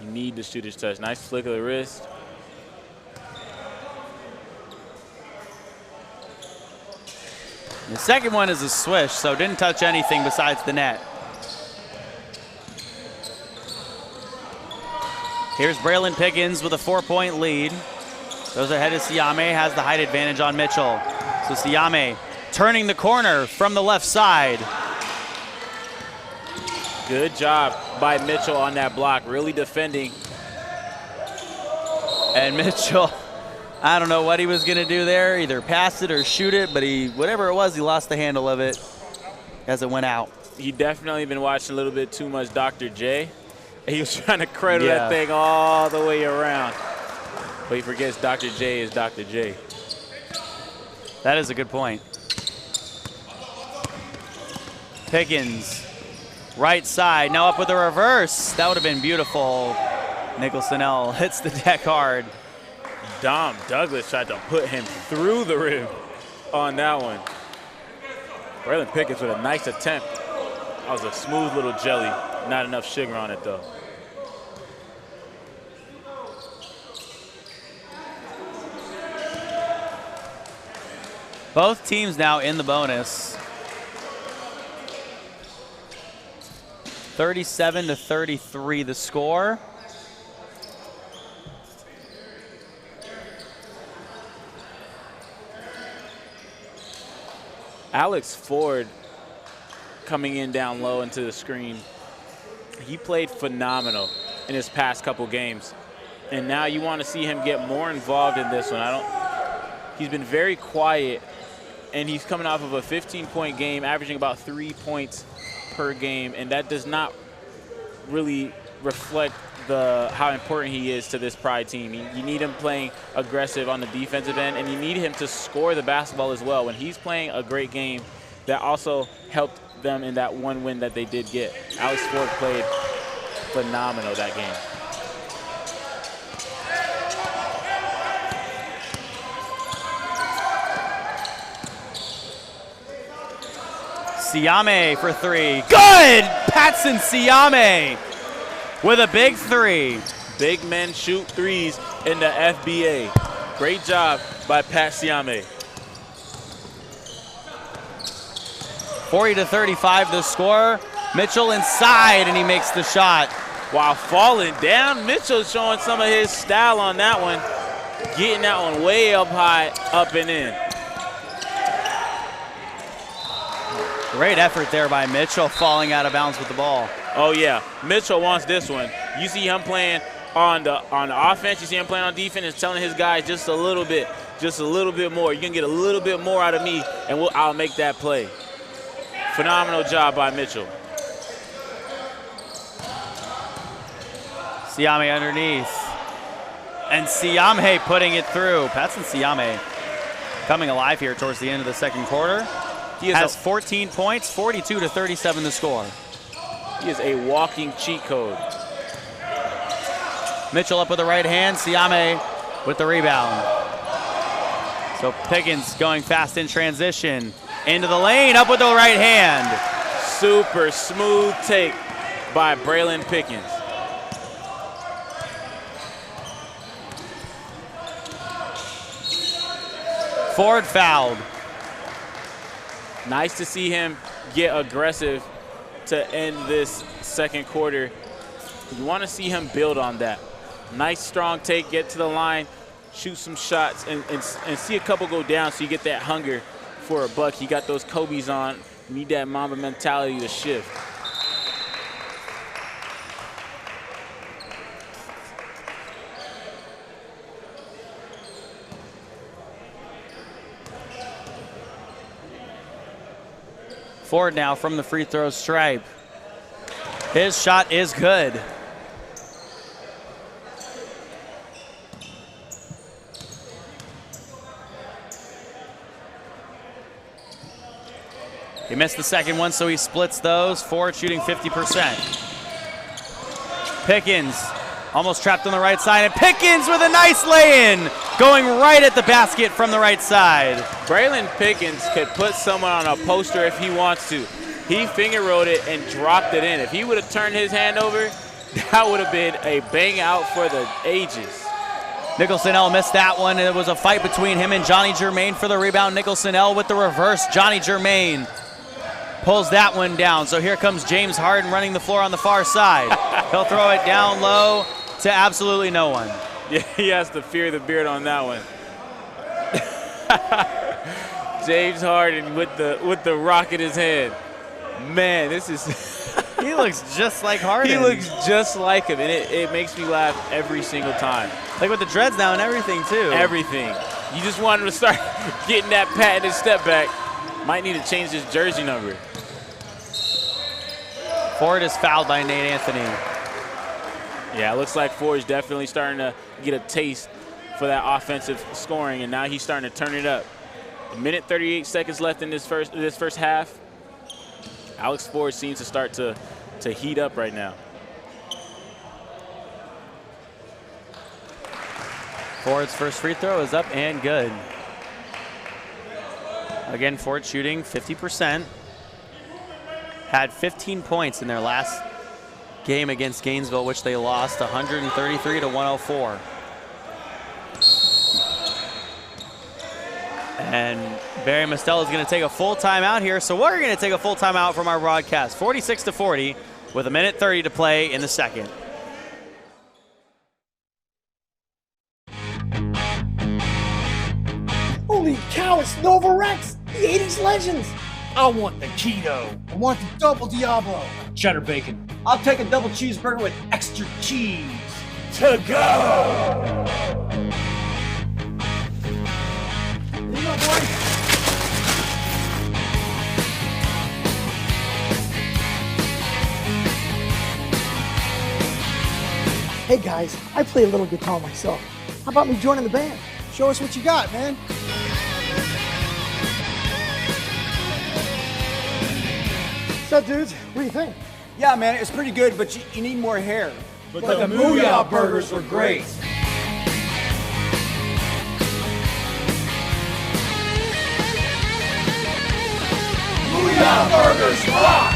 You need the shooter's touch. Nice flick of the wrist. The second one is a swish, so didn't touch anything besides the net. Here's Braylon Pickens with a 4-point lead. Goes ahead of Siame, has the height advantage on Mitchell. So Siame turning the corner from the left side. Good job by Mitchell on that block, really defending. And Mitchell, I don't know what he was gonna do there, either pass it or shoot it, but whatever it was, he lost the handle of it as it went out. He definitely been watching a little bit too much Dr. J. He was trying to cradle that thing all the way around. But he forgets Dr. J is Dr. J. That is a good point. Pickens, right side, now up with a reverse. That would have been beautiful. Nicholson-El hits the deck hard. Dom Douglas tried to put him through the rim on that one. Braylon Pickens with a nice attempt. That was a smooth little jelly. Not enough sugar on it, though. Both teams now in the bonus. 37-33 the score. Alex Ford coming in down low into the screen. He played phenomenal in his past couple games. And now you want to see him get more involved in this one. He's been very quiet, and he's coming off of a 15-point game, averaging about 3 points per game, and that does not really reflect how important he is to this Pride team. You need him playing aggressive on the defensive end, and you need him to score the basketball as well. When he's playing a great game, that also helped them in that one win that they did get. Alex Ford played phenomenal that game. Siame for 3. Good! Patson Siame with a big 3. Big men shoot threes in the FBA. Great job by Pat Siame. 40-35 the score. Mitchell inside, and he makes the shot. While falling down, Mitchell showing some of his style on that one. Getting that one way up high, up and in. Great effort there by Mitchell, falling out of bounds with the ball. Oh yeah, Mitchell wants this one. You see him playing on the offense, you see him playing on defense, and telling his guys just a little bit more. You can get a little bit more out of me, and I'll make that play. Phenomenal job by Mitchell. Siame underneath. And Siame putting it through. Patson Siame coming alive here towards the end of the second quarter. He has 14 points, 42-37 the score. He is a walking cheat code. Mitchell up with the right hand, Siame with the rebound. So Pickens going fast in transition. Into the lane, up with the right hand. Super smooth take by Braylon Pickens. Ford fouled. Nice to see him get aggressive to end this second quarter. You want to see him build on that. Nice strong take, get to the line, shoot some shots, and see a couple go down so you get that hunger for a buck. He got those Kobe's on. You need that Mamba mentality to shift. Ford now from the free throw stripe. His shot is good. He missed the second one, so he splits those. Ford shooting 50%. Pickens almost trapped on the right side, and Pickens with a nice lay-in, going right at the basket from the right side. Braylon Pickens could put someone on a poster if he wants to. He finger rolled it and dropped it in. If he would have turned his hand over, that would have been a bang out for the ages. Nicholson-El missed that one. It was a fight between him and Johnny Germain for the rebound. Nicholson-El with the reverse. Johnny Germain pulls that one down. So here comes James Harden running the floor on the far side. He'll throw it down low to absolutely no one. Yeah, he has to fear the beard on that one. James Harden with the rock in his head. Man, this is he looks just like Harden. He looks just like him, and it makes me laugh every single time. Like with the dreads now and everything too. Everything. You just want him to start getting that patented step back. Might need to change his jersey number. Ford is fouled by Nate Anthony. Yeah, it looks like Ford's definitely starting to get a taste for that offensive scoring, and now he's starting to turn it up. A minute 38 seconds left in this first half. Alex Ford seems to start to heat up right now. Ford's first free throw is up and good. Again, Ford shooting 50%. Had 15 points in their last game against Gainesville, which they lost 133 to 104. And Barry Mostella is going to take a full timeout here, so we're going to take a full timeout from our broadcast. 46 to 40 with a minute 30 to play in the second. Holy cow, it's Nova Rex, the 80s legends. I want the keto. I want the double Diablo. Cheddar bacon. I'll take a double cheeseburger with extra cheese. To go. Here you go, boys. Hey guys, I play a little guitar myself. How about me joining the band? Show us what you got, man. What's up, dudes? What do you think? Yeah, man, it's pretty good, but you need more hair. But the Booyah burgers were great. Booyah burgers rock!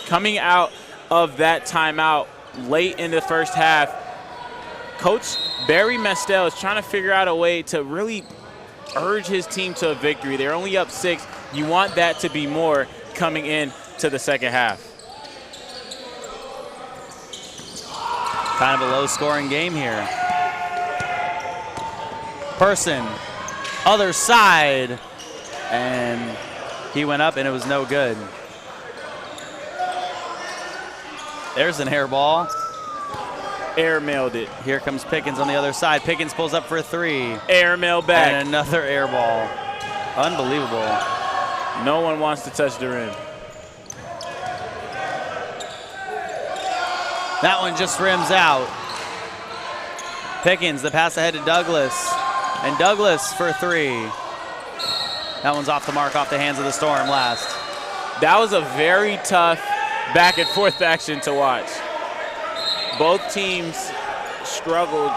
Coming out of that timeout late in the first half, Coach Barry Mostella is trying to figure out a way to really urge his team to a victory. They're only up 6. You want that to be more coming in to the second half. Kind of a low-scoring game here. Person, other side, and he went up and it was no good. There's an air ball. Air mailed it. Here comes Pickens on the other side. Pickens pulls up for a 3. Air mail back. And another air ball. Unbelievable. No one wants to touch the rim. That one just rims out. Pickens, the pass ahead to Douglas. And Douglas for 3. That one's off the mark, off the hands of the Storm last. That was a very tough back and forth action to watch. both teams struggled,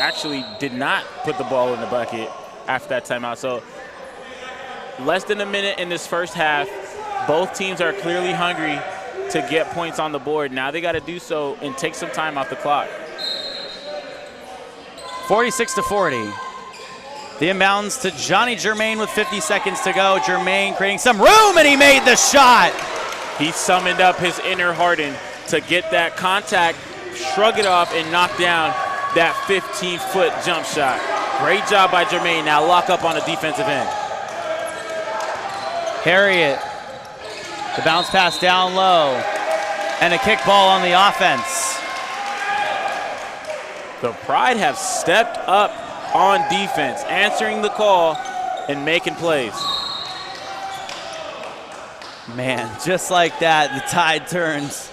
actually did not put the ball in the bucket after that timeout. So less than a minute in this first half, both teams are clearly hungry to get points on the board. Now they got to do so and take some time off the clock. 46-40. The inbounds to Johnny Germain with 50 seconds to go. Germain creating some room, and he made the shot. He summoned up his inner Harden to get that contact, shrug it off, and knock down that 15-foot jump shot. Great job by Germain. Now lock up on the defensive end. Harriet, the bounce pass down low, and a kick ball on the offense. The Pride have stepped up on defense, answering the call and making plays. Man, just like that, the tide turns.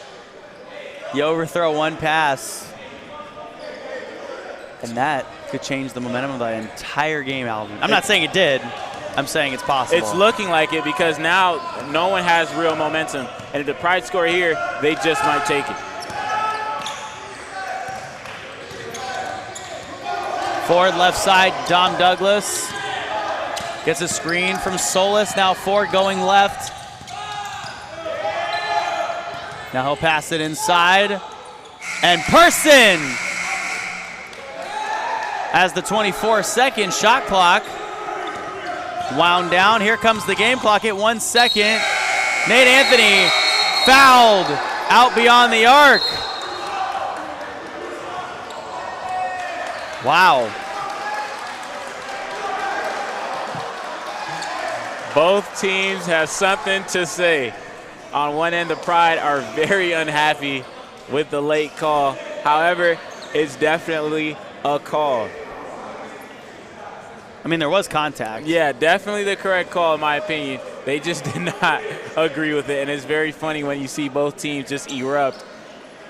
You overthrow one pass, and that could change the momentum of the entire game, Alvin. I'm not saying it did. I'm saying it's possible. It's looking like it because now no one has real momentum. And if the Pride score here, they just might take it. Ford left side, Dom Douglas gets a screen from Solis. Now Ford going left. Now he'll pass it inside. And Person as the 24-second shot clock wound down. Here comes the game clock at 1 second. Nate Anthony fouled out beyond the arc. Wow. Both teams have something to say. On one end, the Pride are very unhappy with the late call. However, it's definitely a call. I mean, there was contact. Yeah, definitely the correct call in my opinion. They just did not agree with it, and it's very funny when you see both teams just erupt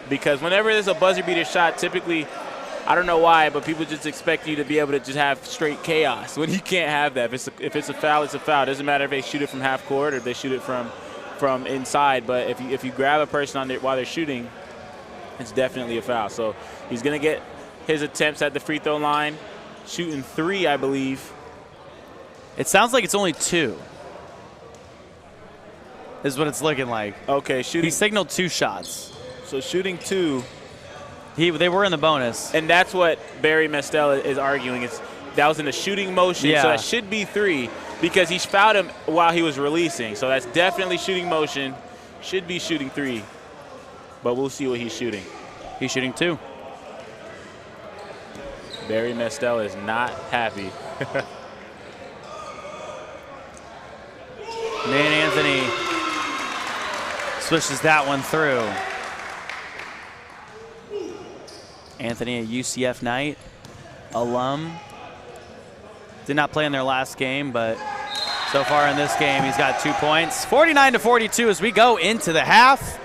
because whenever there's a buzzer beater shot, typically, I don't know why, but people just expect you to be able to just have straight chaos when you can't have that. If it's a foul, it's a foul. It doesn't matter if they shoot it from half court or if they shoot it from inside, but if you grab a person on while they're shooting, it's definitely a foul. So he's going to get his attempts at the free throw line, shooting 3, I believe. It sounds like it's only 2. Is what it's looking like. Okay, shooting. He signaled 2 shots. So shooting 2. They were in the bonus. And that's what Barry Mestel is arguing. That was in the shooting motion, yeah. So that should be 3 because he fouled him while he was releasing. So that's definitely shooting motion. Should be shooting 3. But we'll see what he's shooting. He's shooting 2. Barry Mestel is not happy. Nate Anthony swishes that one through. Anthony, a UCF Knight alum. Did not play in their last game, but so far in this game, he's got 2 points. 49-42 as we go into the half.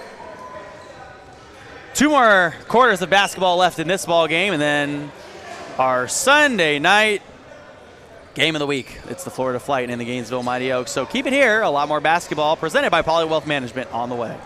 2 more quarters of basketball left in this ball game, and then our Sunday night game of the week. It's the Florida Flight and the Gainesville Mighty Oaks. So keep it here. A lot more basketball presented by Poly Wealth Management on the way.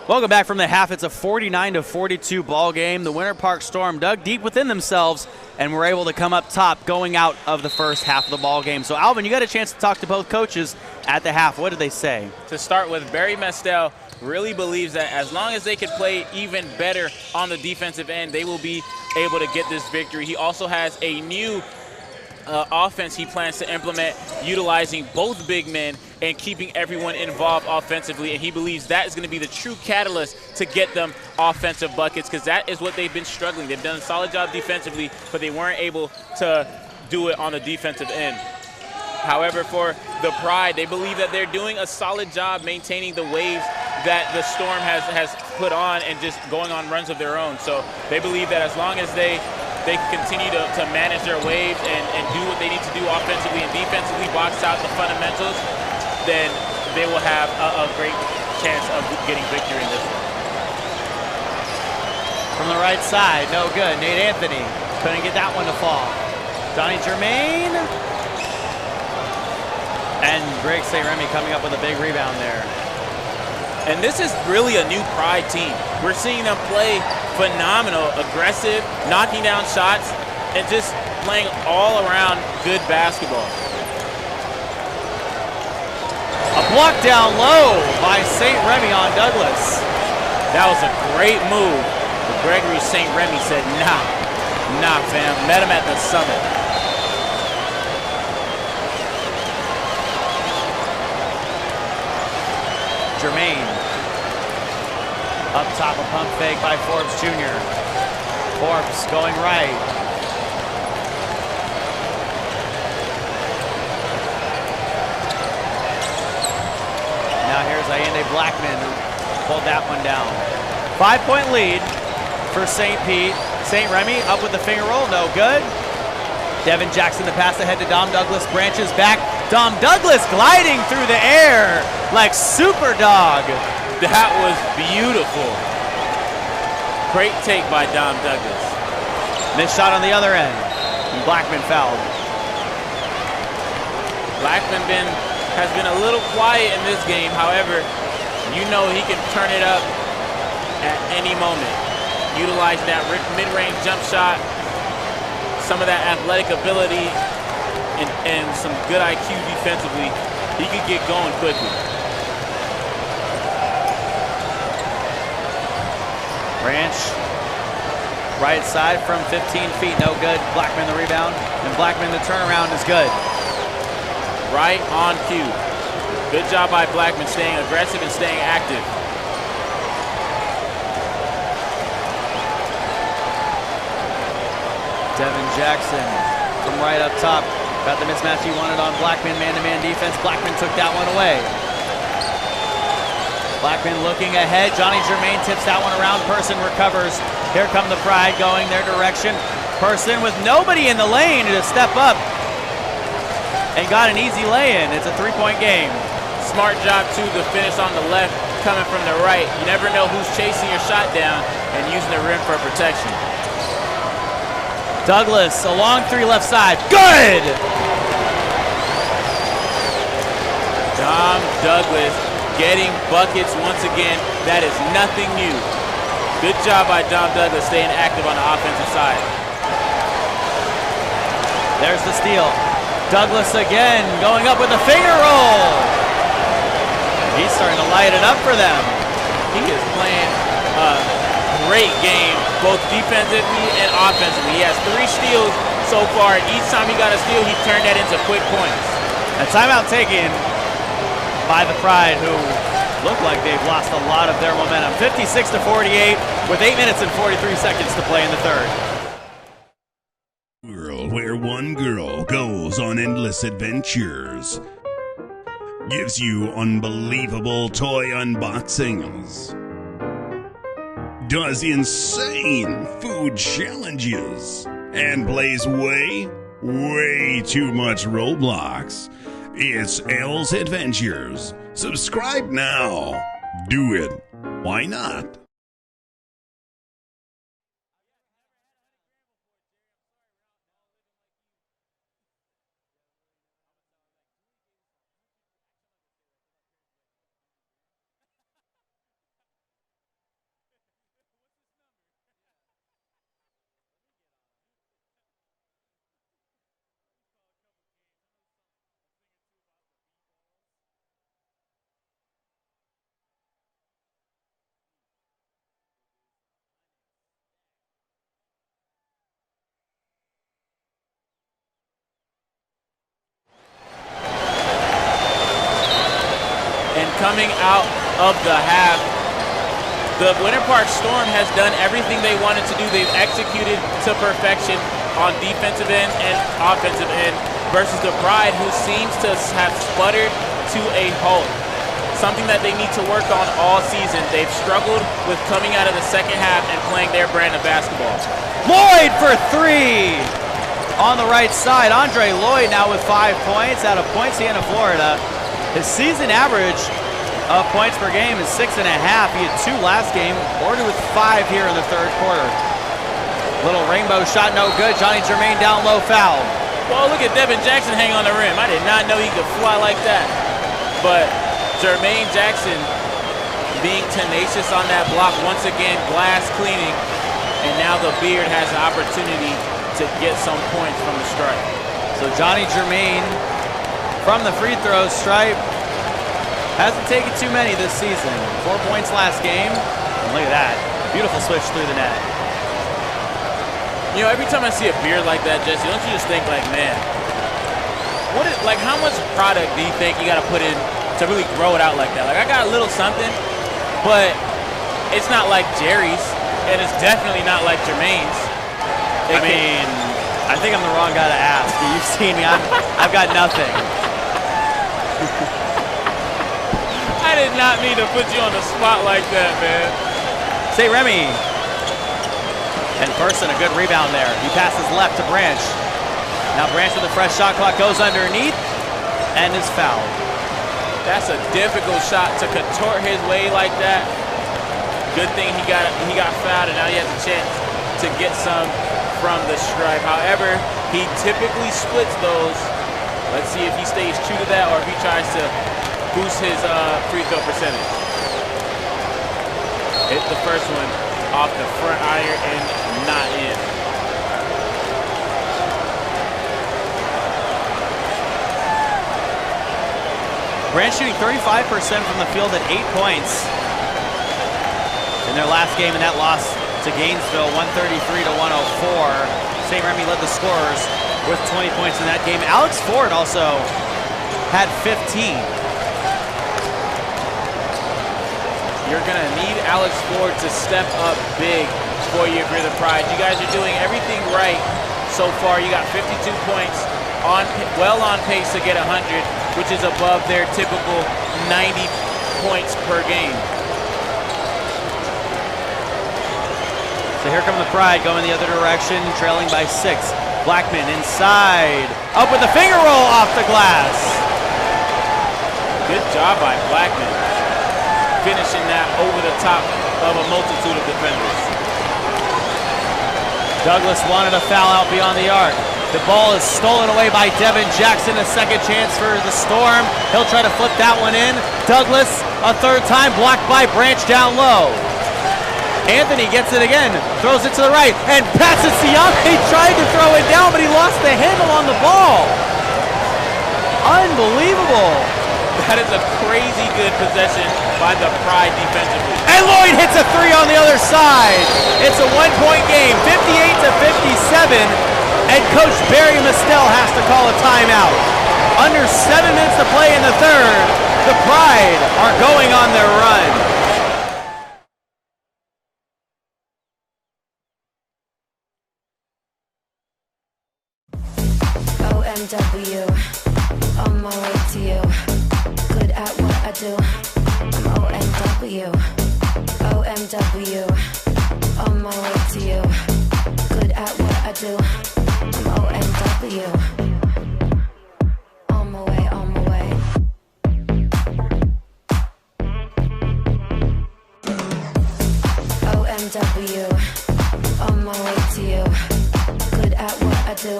Welcome back from the half. It's a 49-42 ball game. The Winter Park Storm dug deep within themselves and were able to come up top going out of the first half of the ball game. So, Alvin, you got a chance to talk to both coaches at the half. What did they say? To start with, Barry Mestel really believes that as long as they can play even better on the defensive end, they will be able to get this victory. He also has a new offense he plans to implement, utilizing both big men and keeping everyone involved offensively, and he believes that is going to be the true catalyst to get them offensive buckets, because that is what they've been struggling. They've done a solid job defensively, but they weren't able to do it on the defensive end. However, for the Pride, they believe that they're doing a solid job maintaining the waves that the Storm has put on and just going on runs of their own. So they believe that as long as they can continue to manage their waves and do what they need to do offensively and defensively, box out the fundamentals, then they will have a great chance of getting victory in this one. From the right side, no good. Nate Anthony couldn't get that one to fall. Johnny Germain. And Greg St. Remy coming up with a big rebound there. And this is really a new Pride team. We're seeing them play phenomenal, aggressive, knocking down shots, and just playing all around good basketball. A block down low by St. Remy on Douglas. That was a great move. But Gregory St. Remy said, nah, fam. Met him at the summit. Germain. Up top, a pump fake by Forbes Jr. Forbes going right. Now here's Ayende Blackman, who pulled that one down. 5-point lead for St. Pete. St. Remy up with the finger roll, no good. Devin Jackson, the pass ahead to Dom Douglas, branches back. Dom Douglas gliding through the air like Super Dog. That was beautiful. Great take by Dom Douglas. Missed shot on the other end. And Blackman fouled. Blackman has been a little quiet in this game. However, you know he can turn it up at any moment. Utilizing that mid-range jump shot, some of that athletic ability, and some good IQ defensively. He could get going quickly. Branch, right side from 15 feet, no good. Blackman the rebound, and Blackman the turnaround is good. Right on cue. Good job by Blackman staying aggressive and staying active. Devin Jackson from right up top. Got the mismatch he wanted on Blackman, man-to-man defense. Blackman took that one away. Blackman looking ahead. Johnny Germain tips that one around. Person recovers. Here come the Pride going their direction. Person with nobody in the lane to step up and got an easy lay-in. It's a three-point game. Smart job, too, to finish on the left, coming from the right. You never know who's chasing your shot down and using the rim for protection. Douglas, a long three left side. Good! Dom Douglas getting buckets once again. That is nothing new. Good job by Dom Douglas staying active on the offensive side. There's the steal. Douglas again going up with a finger roll. He's starting to light it up for them. He is playing a great game, both defensively and offensively. He has 3 steals so far. Each time he got a steal, he turned that into quick points. A timeout taken by the Pride, who look like they've lost a lot of their momentum. 56-48 with 8 minutes and 43 seconds to play in the third. World where one girl goes on endless adventures, gives you unbelievable toy unboxings, does insane food challenges, and plays way too much Roblox. It's Elle's Adventures. Subscribe now. Do it. Why not? coming out of the half, the Winter Park Storm has done everything they wanted to do. They've executed to perfection on defensive end and offensive end versus the Pride, who seems to have sputtered to a halt. Something that they need to work on all season. They've struggled with coming out of the second half and playing their brand of basketball. Lloyd for three on the right side. Andre Lloyd now with 5 points out of Point Siena, Florida. His season average of points per game is 6.5. He had 2 last game, ordered with 5 here in the third quarter. Little rainbow shot, no good. Johnny Germain down low, foul. Well, look at Devin Jackson hang on the rim. I did not know he could fly like that. But Jermaine Jackson being tenacious on that block once again, glass cleaning, and now the Beard has the opportunity to get some points from the stripe. So Johnny Germain from the free throw stripe hasn't taken too many this season. 4 points last game. And look at that. Beautiful switch through the net. You know, every time I see a Beard like that, Jesse, don't you just think like, man, how much product do you think you got to put in to really grow it out like that? Like, I got a little something, but it's not like Jerry's, and it's definitely not like Jermaine's. I think I'm the wrong guy to ask. You've seen me. I've got nothing. I did not mean to put you on the spot like that, man. St. Remy. And Person, a good rebound there. He passes left to Branch. Now Branch with a fresh shot clock goes underneath and is fouled. That's a difficult shot to contort his way like that. Good thing he got fouled, and now he has a chance to get some from the stripe. However, he typically splits those. Let's see if he stays true to that or if he tries to boost his free throw percentage. Hit the first one off the front iron and not in. Branch shooting 35% from the field at 8 points in their last game, and that loss to Gainesville, 133 to 104. St. Remy led the scorers with 20 points in that game. Alex Ford also had 15. You're gonna need Alex Ford to step up big for you if you're the Pride. You guys are doing everything right so far. You got 52 points, well on pace to get 100, which is above their typical 90 points per game. So here come the Pride going the other direction, trailing by 6. Blackman inside, up with the finger roll off the glass. Good job by Blackman, finishing that over the top of a multitude of defenders. Douglas wanted a foul out beyond the arc. The ball is stolen away by Devin Jackson, a second chance for the Storm. He'll try to flip that one in. Douglas, a third time, blocked by Branch down low. Anthony gets it again, throws it to the right, and passes Siame. Tried to throw it down, but he lost the handle on the ball. Unbelievable. That is a crazy good possession by the Pride defensively. And Lloyd hits a 3 on the other side. It's a 1-point game, 58 to 57, and Coach Barry Mistel has to call a timeout. Under 7 minutes to play in the third, the Pride are going on their run. OMW, on my way to you. Good at what I do. I'm OMW. OMW, on my way to you. Good at what I do. I'm OMW. On my way, on my way. OMW, on my way to you. Good at what I do.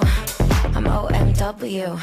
I'm OMW.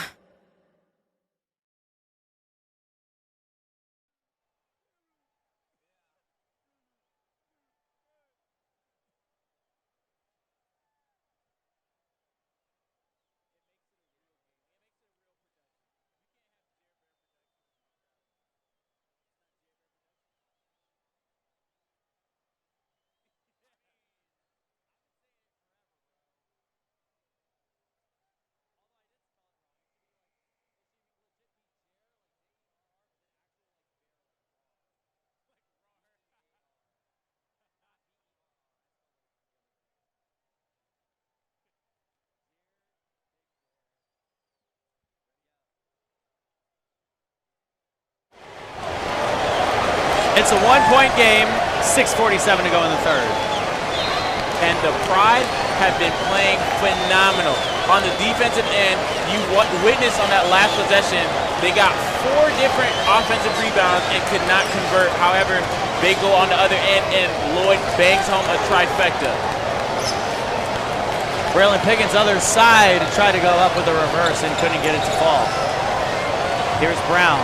It's a 1-point game, 6:47 to go in the third. And the Pride have been playing phenomenal. On the defensive end, you witnessed on that last possession, they got 4 different offensive rebounds and could not convert. However, they go on the other end and Lloyd bangs home a trifecta. Braylon Pickens, other side, tried to go up with a reverse and couldn't get it to fall. Here's Brown.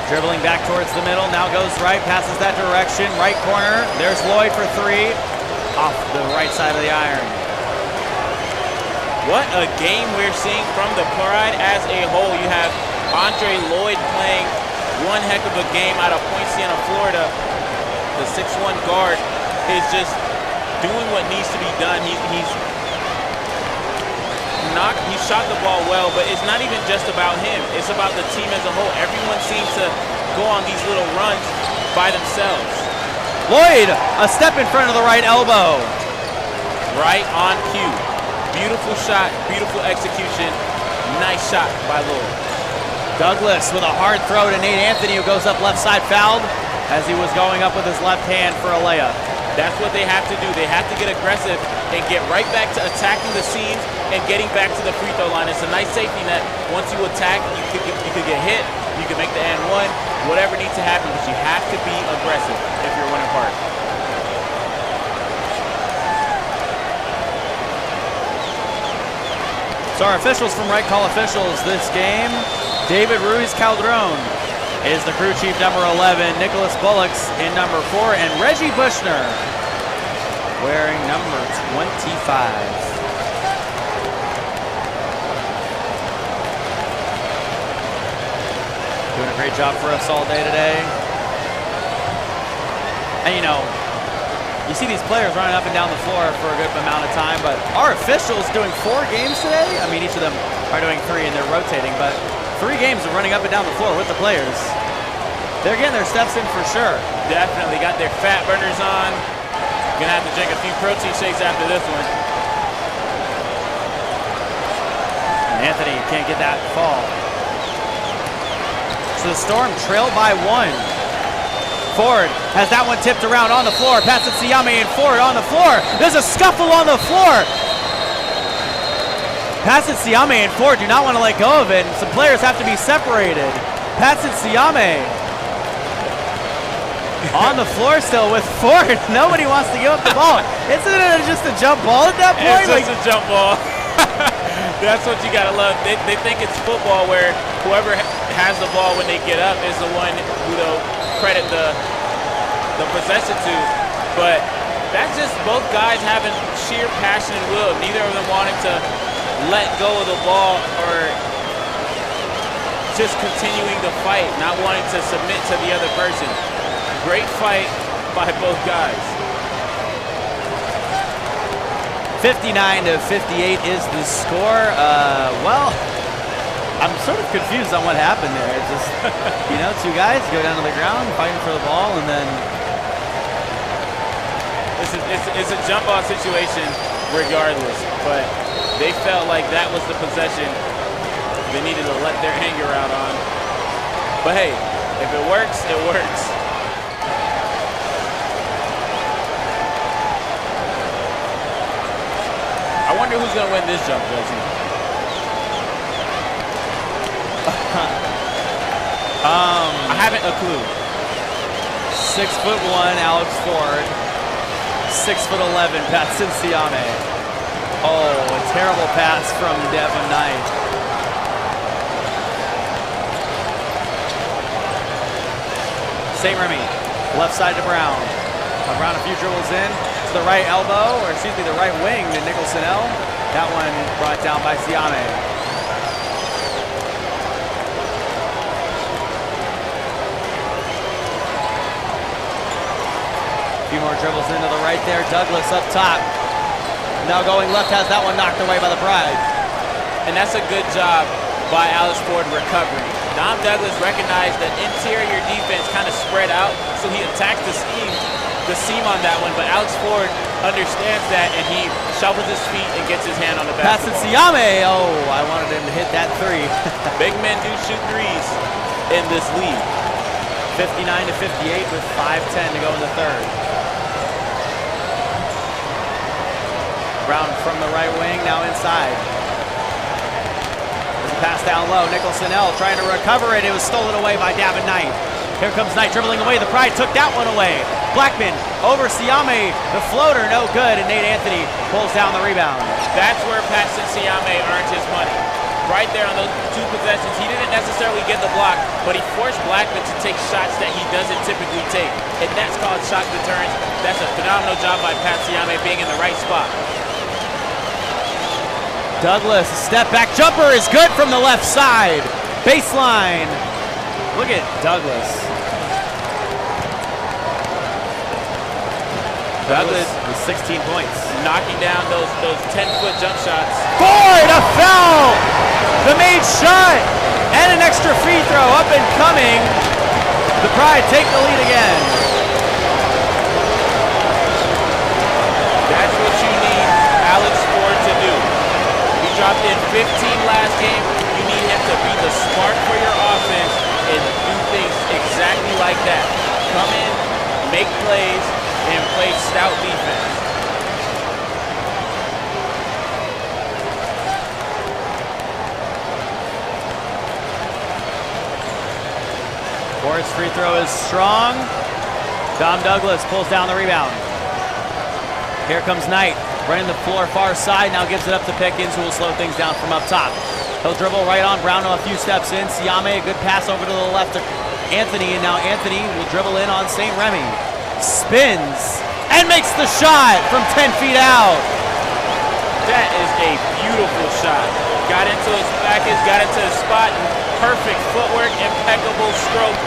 Dribbling back towards the middle, now goes right, passes that direction, right corner. There's Lloyd for 3, off the right side of the iron. What a game we're seeing from the Pride as a whole. You have Andre Lloyd playing one heck of a game out of Point Siena, Florida. The 6'1" guard is just doing what needs to be done. He's shot the ball well, but it's not even just about him. It's about the team as a whole. Everyone seems to go on these little runs by themselves. Lloyd, a step in front of the right elbow. Right on cue. Beautiful shot, beautiful execution. Nice shot by Lloyd. Douglas with a hard throw to Nate Anthony, who goes up left side, fouled as he was going up with his left hand for a layup. That's what they have to do. They have to get aggressive and get right back to attacking the seams and getting back to the free throw line. It's a nice safety net. Once you attack, you could get hit, you can make the and one, whatever needs to happen, but you have to be aggressive if you're winning part. So our officials from Right Call officials this game, David Ruiz Calderon is the crew chief, number 11, Nicholas Bullocks in number 4, and Reggie Bushner wearing number 25. Doing a great job for us all day today. And you know, you see these players running up and down the floor for a good amount of time, but our officials doing 4 games today. I mean, each of them are doing 3 and they're rotating, but 3 games of running up and down the floor with the players. They're getting their steps in for sure. Definitely got their fat burners on. Gonna have to drink a few protein shakes after this one. And Anthony can't get that fall. So the Storm trail by 1. Ford has that one tipped around on the floor. Pass it Siame and Ford on the floor. There's a scuffle on the floor. Pass it Siame and Ford do not want to let go of it. Some players have to be separated. Pass it Siame on the floor still with Ford. Nobody wants to give up the ball. Isn't it just a jump ball at that point? It's just a jump ball. That's what you gotta love. They think it's football where whoever has the ball when they get up is the one who they'll credit the possession to. But that's just both guys having sheer passion and will. Neither of them wanting to let go of the ball or just continuing the fight, not wanting to submit to the other person. Great fight by both guys. 59-58 is the score. Well, I'm sort of confused on what happened there. It's just, you know, 2 guys go down to the ground fighting for the ball, and then it's a jump ball situation regardless, but they felt like that was the possession they needed to let their anger out on. But hey, if it works, it works. I wonder who's going to win this jump, Josie. I haven't a clue. 6'1", Alex Ford. 6'11", Patson Siame. Oh, a terrible pass from Devin Knight. St. Remy, left side to Brown. Brown a few dribbles in to the right elbow, or excuse me, the right wing to Nicholson L. That one brought down by Siame. A few more dribbles into the right there. Douglas up top. Now going left, has that one knocked away by the Pride. And that's a good job by Alex Ford recovering. Dom Douglas recognized that interior defense kind of spread out, so he attacked the seam on that one, but Alex Ford understands that, and he shovels his feet and gets his hand on the basketball. Pass it Siame. Oh, I wanted him to hit that 3. Big men do shoot threes in this league. 59-58 with 5:10 to go in the third. Brown from the right wing, now inside. Pass down low, Nicholson L trying to recover it. It was stolen away by Davin Knight. Here comes Knight dribbling away. The Pride took that one away. Blackman over Siame. The floater, no good, and Nate Anthony pulls down the rebound. That's where Patrick Siame earned his money. Right there on those two possessions, he didn't necessarily get the block, but he forced Blackman to take shots that he doesn't typically take, and that's called shot deterrence. That's a phenomenal job by Pat Siame being in the right spot. Douglas, step back jumper is good from the left side. Baseline. Look at Douglas. Douglas with 16 points. Knocking down those 10-foot jump shots. Ford, a foul! The made shot and an extra free throw up and coming. The Pride take the lead again. That's what you need Alex Ford to do. He dropped in 15 last game. You need him to be the spark for your offense and do things exactly like that. Come in, make plays, and play stout defense. Ford's free throw is strong. Dom Douglas pulls down the rebound. Here comes Knight, running the floor far side, now gives it up to Pickens, who will slow things down from up top. He'll dribble right on Brown a few steps in. Siame, a good pass over to the left to Anthony, and now Anthony will dribble in on St. Remy. Spins and makes the shot from 10 feet out. That is a beautiful shot. Got into his package, got into his spot, perfect footwork, impeccable stroke.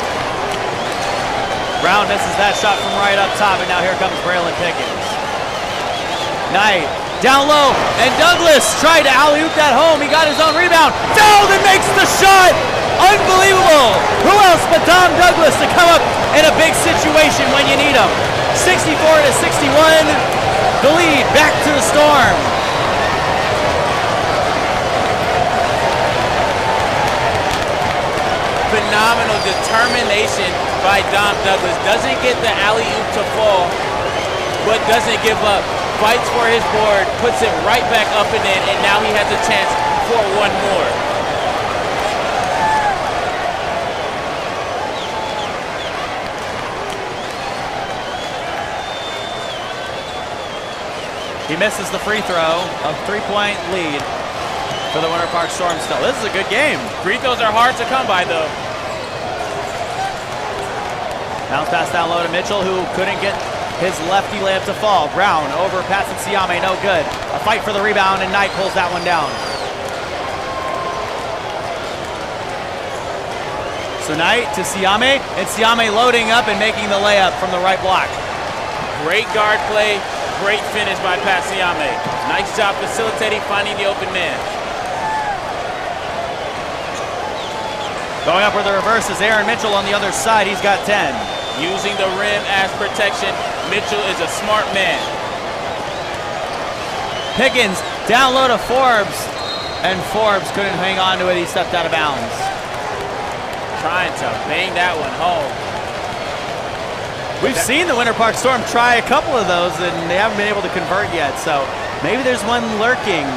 Brown misses that shot from right up top, and now here comes Braylon Pickens. Knight down low, and Douglas tried to alley-oop that home. He got his own rebound, fouled and makes the shot. Unbelievable. Who else but Dom Douglas to come up in a big situation when you need him. 64-61, the lead back to the Storm. Phenomenal determination by Dom Douglas. Doesn't get the alley-oop to fall, but doesn't give up. Fights for his board, puts it right back up and in, and now he has a chance for one more. He misses the free throw, a 3-point lead for the Winter Park Storm still. This is a good game. Free throws are hard to come by, though. Bounce pass down low to Mitchell, who couldn't get his lefty layup to fall. Brown over passing Siame, no good. A fight for the rebound, and Knight pulls that one down. So Knight to Siame, and Siame loading up and making the layup from the right block. Great guard play, great finish by Pat Siame. Nice job facilitating, finding the open man. Going up with the reverse is Aaron Mitchell on the other side. He's got 10. Using the rim as protection, Mitchell is a smart man. Pickens down low to Forbes, and Forbes couldn't hang on to it. He stepped out of bounds. Trying to bang that one home. We've seen the Winter Park Storm try a couple of those, and they haven't been able to convert yet. So maybe there's one lurking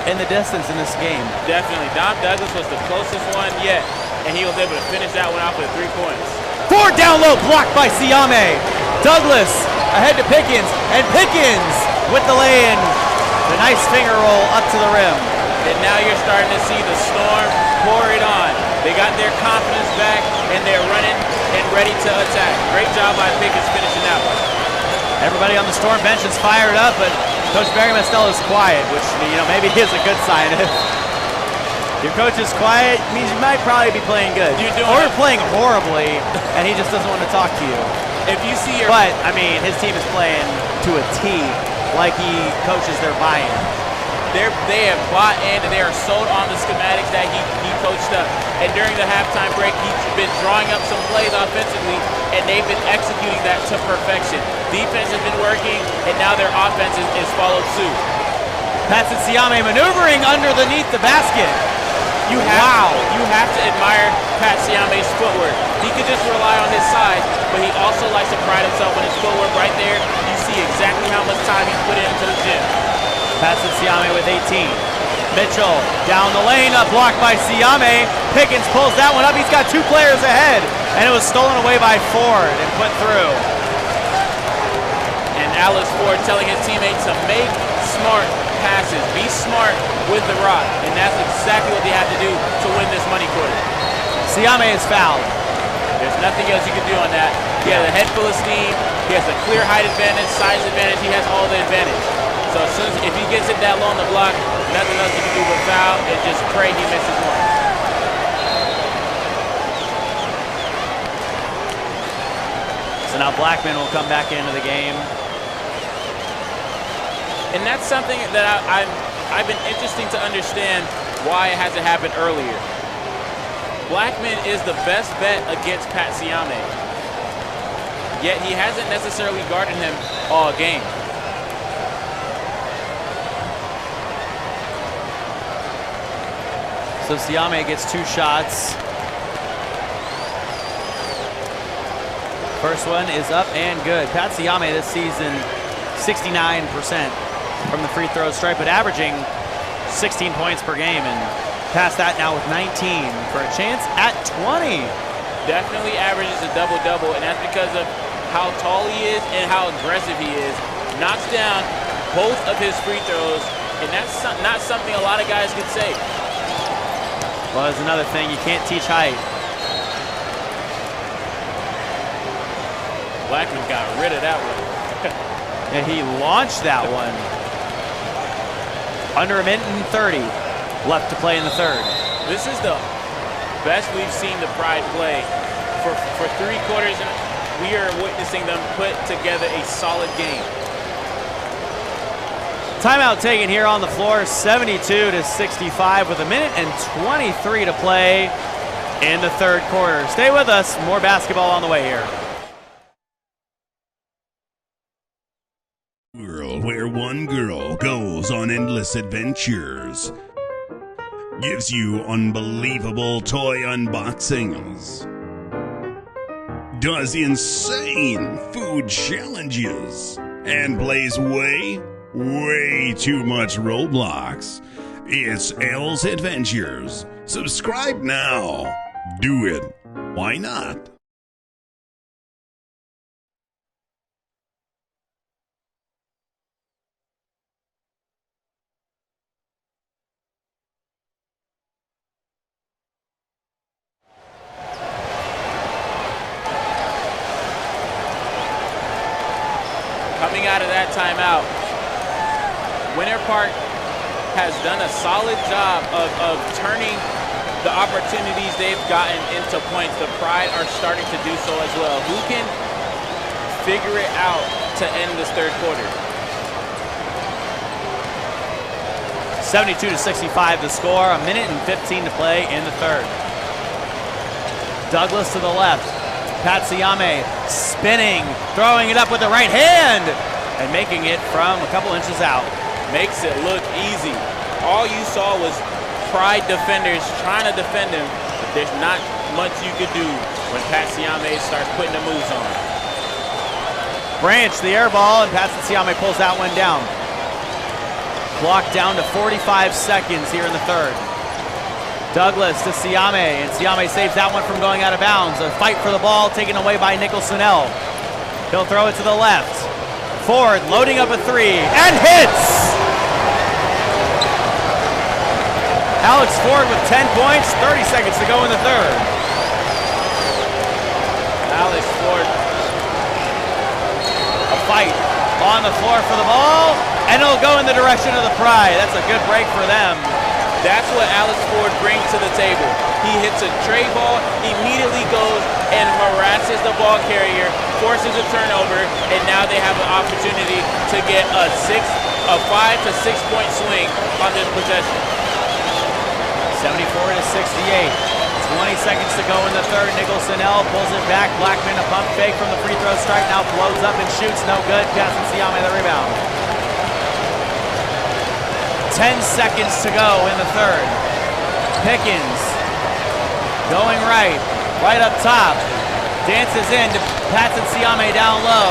in the distance in this game. Definitely. Dom Douglas was the closest one yet, and he was able to finish that one off with 3 points. Ford down low, blocked by Siame. Douglas ahead to Pickens, and Pickens with the lay-in. The nice finger roll up to the rim. And now you're starting to see the Storm pour it on. They got their confidence back, and they're running and ready to attack. Great job by Pickens finishing that one. Everybody on the Storm bench is fired up, but Coach Barry Mestel is quiet, which maybe is a good sign. Your coach is quiet means you might probably be playing good. Or playing horribly, and he just doesn't want to talk to you. If you see your... But, I mean, his team is playing to a T, like he coaches their buy-in. They have bought in, and they are sold on the schematics that he coached up. And during the halftime break, he's been drawing up some plays offensively, and they've been executing that to perfection. Defense has been working, and now their offense is followed suit. Patson Siame maneuvering underneath the basket. You have to admire Pat Siame's footwork. He could just rely on his size, but he also likes to pride himself on his footwork. Right there, you see exactly how much time he put into the gym. Passes Siame with 18. Mitchell down the lane, up blocked by Siame. Pickens pulls that one up. He's got 2 players ahead, and it was stolen away by Ford and put through. And Alex Ford telling his teammates to make smart passes. Be smart with the rock, and that's exactly what they have to do to win this money quarter. Siame is fouled. There's nothing else you can do on that. He has a head full of steam. He has a clear height advantage, size advantage. He has all the advantage. So as soon as, if he gets it that low on the block, nothing else you can do but foul and just pray he misses one. So now Blackman will come back into the game. And that's something that I've been interesting to understand why it hasn't happened earlier. Blackman is the best bet against Pat Siame, yet he hasn't necessarily guarded him all game. So Siame gets 2 shots. First one is up and good. Pat Siame this season, 69% from the free throw stripe, but averaging 16 points per game, and past that now with 19 for a chance at 20. Definitely averages a double-double, and that's because of how tall he is and how aggressive he is. Knocks down both of his free throws, and that's not something a lot of guys could say. Well, there's another thing, you can't teach height. Blackman got rid of that one. And he launched that one. Under a minute and 30 left to play in the third. This is the best we've seen the Pride play for 3 quarters, and we are witnessing them put together a solid game. Timeout taken here on the floor, 72-65 with a minute and 23 to play in the third quarter. Stay with us, more basketball on the way here. World where one girl goes on endless adventures, gives you unbelievable toy unboxings, does insane food challenges, and plays way too much Roblox. It's Elle's Adventures. Subscribe now. Do it. Why not? Coming out of that timeout, Winter Park has done a solid job of turning the opportunities they've gotten into points. The Pride are starting to do so as well. Who can figure it out to end this third quarter? 72-65 the score, a minute and 15 to play in the third. Douglas to the left. Pat Siame spinning, throwing it up with the right hand, and making it from a couple inches out. Makes it look easy. All you saw was Pride defenders trying to defend him, but there's not much you could do when Pat Siame starts putting the moves on. Branch, the air ball, and Pat Siame pulls that one down. Clock down to 45 seconds here in the third. Douglas to Siame, and Siame saves that one from going out of bounds. A fight for the ball taken away by Nicholson-El. He'll throw it to the left. Ford loading up a 3 and hits! Alex Ford with 10 points, 30 seconds to go in the third. Alex Ford. A fight on the floor for the ball, and it'll go in the direction of the Pride. That's a good break for them. That's what Alex Ford brings to the table. He hits a tray ball, immediately goes and harasses the ball carrier, forces a turnover, and now they have an opportunity to get a 5 to 6 point swing on this possession. 74-68. 20 seconds to go in the third. Nicholson-El pulls it back. Blackman a pump fake from the free throw stripe. Now floats up and shoots. No good. Passes Siame the rebound. 10 seconds to go in the third. Pickens going right up top. Dances in to Patson Siame down low.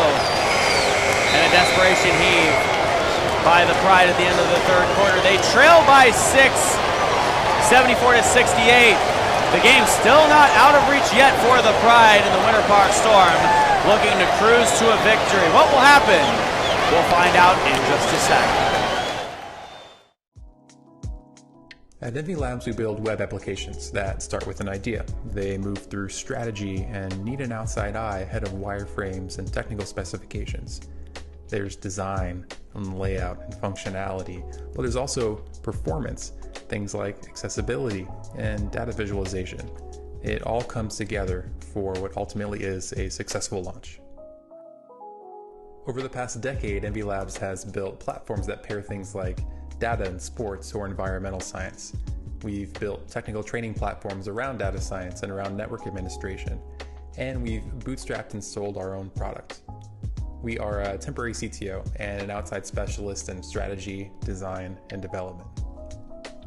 And a desperation heave by the Pride at the end of the third quarter. They trail by 6, 74-68. The game's still not out of reach yet for the Pride, and the Winter Park Storm looking to cruise to a victory. What will happen? We'll find out in just a sec. At Envy Labs, we build web applications that start with an idea. They move through strategy and need an outside eye ahead of wireframes and technical specifications. There's design and layout and functionality, but there's also performance, things like accessibility and data visualization. It all comes together for what ultimately is a successful launch. Over the past decade, Envy Labs has built platforms that pair things like data and sports or environmental science. We've built technical training platforms around data science and around network administration, and we've bootstrapped and sold our own product. We are a temporary CTO and an outside specialist in strategy, design, and development.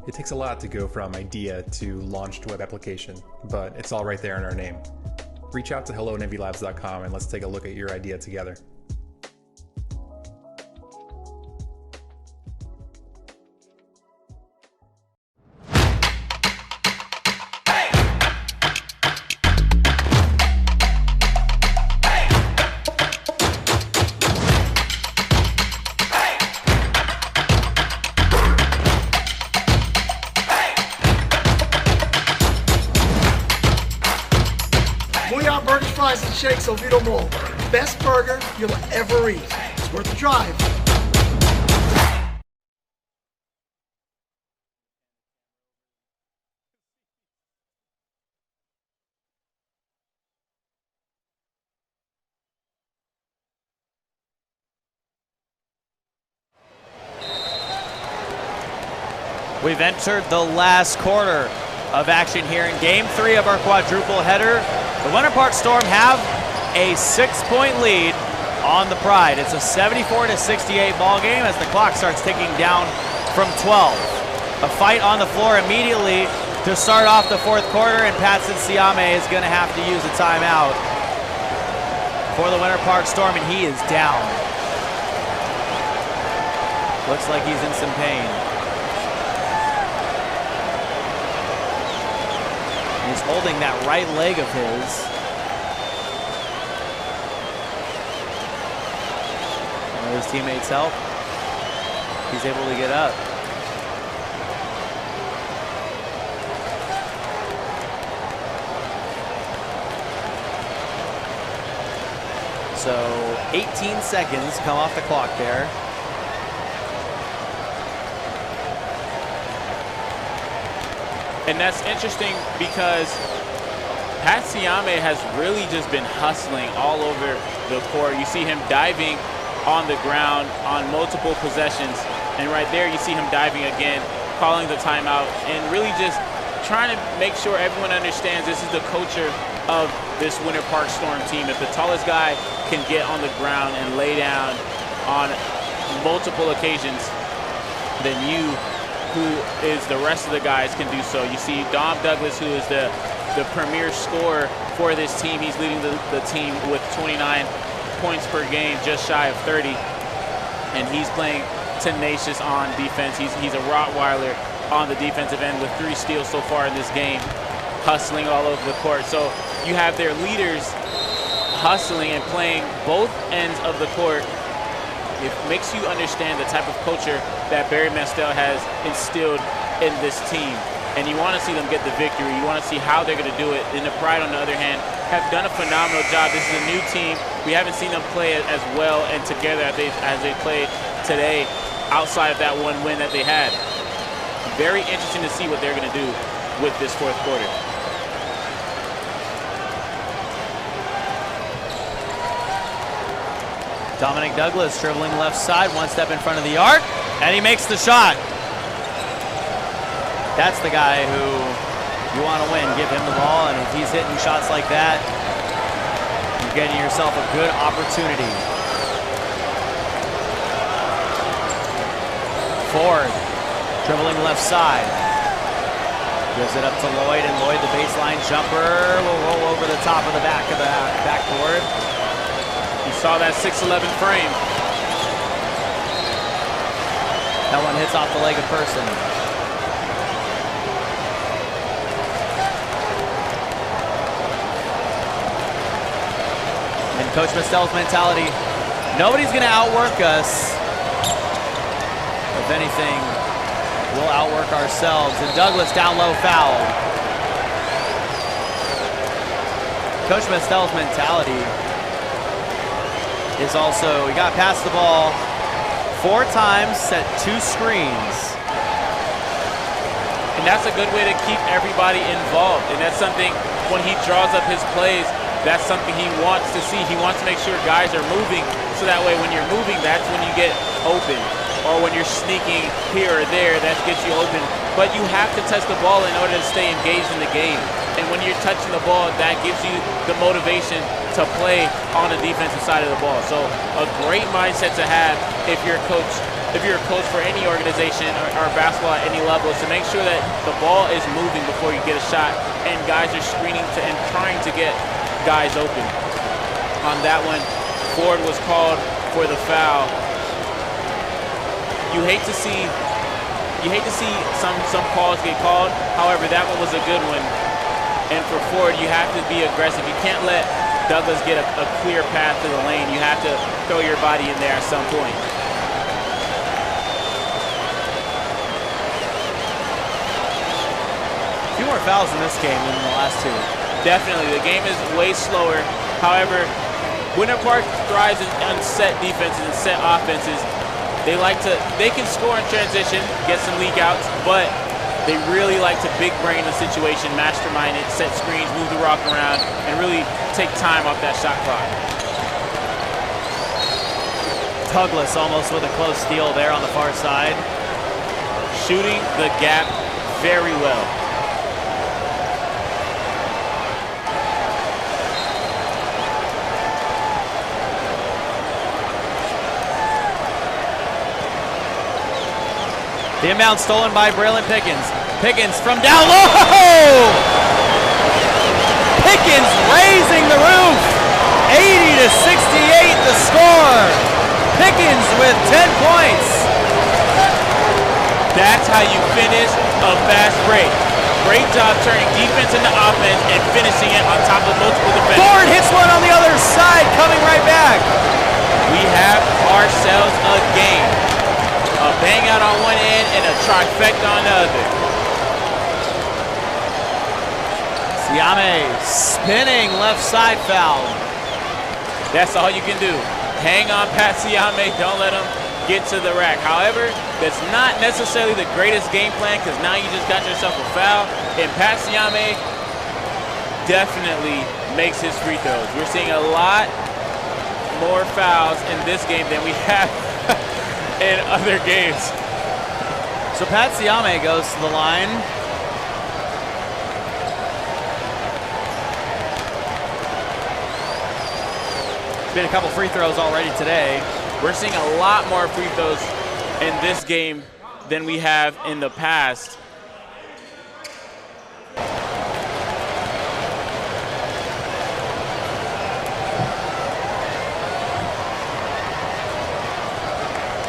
It takes a lot to go from idea to launched web application, but it's all right there in our name. Reach out to hello@envylabs.com and let's take a look at your idea together. Fries and shakes Oviedo Mall. Best burger you'll ever eat. It's worth the drive. We've entered the last quarter of action here in Game 3 of our quadruple header. The Winter Park Storm have a 6-point lead on the Pride. It's a 74-68 ball game as the clock starts ticking down from 12. A fight on the floor immediately to start off the fourth quarter, and Patson Siame is going to have to use a timeout for the Winter Park Storm, and he is down. Looks like he's in some pain. He's holding that right leg of his. And with his teammates' help, he's able to get up. So 18 seconds come off the clock there. And that's interesting because Pat Siame has really just been hustling all over the court. You see him diving on the ground on multiple possessions. And right there, you see him diving again, calling the timeout, and really just trying to make sure everyone understands this is the culture of this Winter Park Storm team. If the tallest guy can get on the ground and lay down on multiple occasions, then you, who is the rest of the guys, can do so. You see Dom Douglas, who is the premier scorer for this team. He's leading the team with 29 points per game, just shy of 30. And he's playing tenacious on defense. He's a Rottweiler on the defensive end with 3 steals so far in this game, hustling all over the court. So you have their leaders hustling and playing both ends of the court. It makes you understand the type of culture that Barry Mestel has instilled in this team. And you want to see them get the victory. You want to see how they're going to do it. And the Pride, on the other hand, have done a phenomenal job. This is a new team. We haven't seen them play as well and together as they played today outside of that one win that they had. Very interesting to see what they're going to do with this fourth quarter. Dominic Douglas dribbling left side, one step in front of the arc, and he makes the shot. That's the guy who you want to win. Give him the ball, and if he's hitting shots like that, you're getting yourself a good opportunity. Ford dribbling left side. Gives it up to Lloyd, and Lloyd, the baseline jumper, will roll over the top of the backboard. You saw that 6'11" frame. That one hits off the leg of Person. And Coach Mostell's mentality, nobody's going to outwork us. If anything, we'll outwork ourselves. And Douglas down low, foul. Coach Mostell's mentality is also, we got past the ball 4 times, set 2 screens. And that's a good way to keep everybody involved. And that's something, when he draws up his plays, that's something he wants to see. He wants to make sure guys are moving, so that way when you're moving, that's when you get open. Or when you're sneaking here or there, that gets you open. But you have to touch the ball in order to stay engaged in the game. And when you're touching the ball, that gives you the motivation to play on the defensive side of the ball. So a great mindset to have if you're a coach for any organization or basketball at any level, is to make sure that the ball is moving before you get a shot, and guys are screening and trying to get guys open. On that one, Ford was called for the foul. You hate to see some calls get called. However, that one was a good one. And for Ford, you have to be aggressive. You can't let Douglas get a clear path to the lane. You have to throw your body in there at some point. A few more fouls in this game than the last 2. Definitely, the game is way slower. However, Winter Park thrives on set defenses and set offenses. They can score in transition, get some leak outs, but they really like to big brain the situation, mastermind it, set screens, move the rock around, and really take time off that shot clock. Douglas almost with a close steal there on the far side. Shooting the gap very well. The inbound stolen by Braylon Pickens. Pickens from down low! Pickens raising the roof! 80-68 the score! Pickens with 10 points! That's how you finish a fast break. Great job turning defense into offense and finishing it on top of multiple defenders. Ford hits one on the other side, coming right back. We have ourselves a game. A bang out on one end and a trifecta on the other. Siame spinning left side foul. That's all you can do. Hang on Pat Siame, don't let him get to the rack. However, that's not necessarily the greatest game plan, because now you just got yourself a foul, and Pat Siame definitely makes his free throws. We're seeing a lot more fouls in this game than we have in other games. So Pat Siame goes to the line. Been a couple free throws already today. We're seeing a lot more free throws in this game than we have in the past.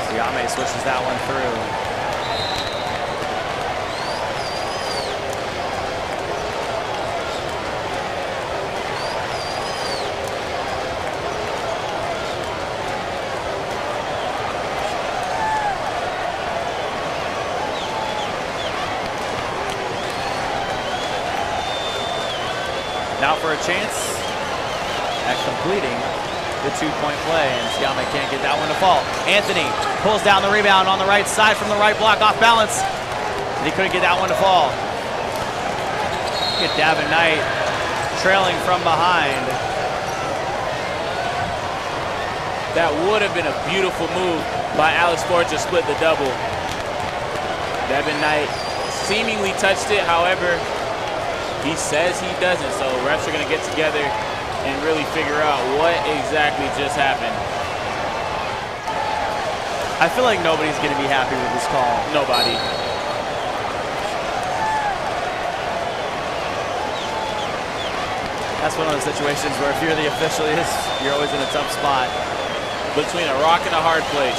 Siame switches that one through. Now for a chance at completing the two-point play, and Siame can't get that one to fall. Anthony pulls down the rebound on the right side from the right block, off balance, and he couldn't get that one to fall. Get Davin Knight trailing from behind. That would have been a beautiful move by Alex Ford to split the double. Davin Knight seemingly touched it, however, he says he doesn't, so refs are going to get together and really figure out what exactly just happened. I feel like nobody's going to be happy with this call. Nobody. That's one of those situations where if you're the official, you're always in a tough spot. Between a rock and a hard place.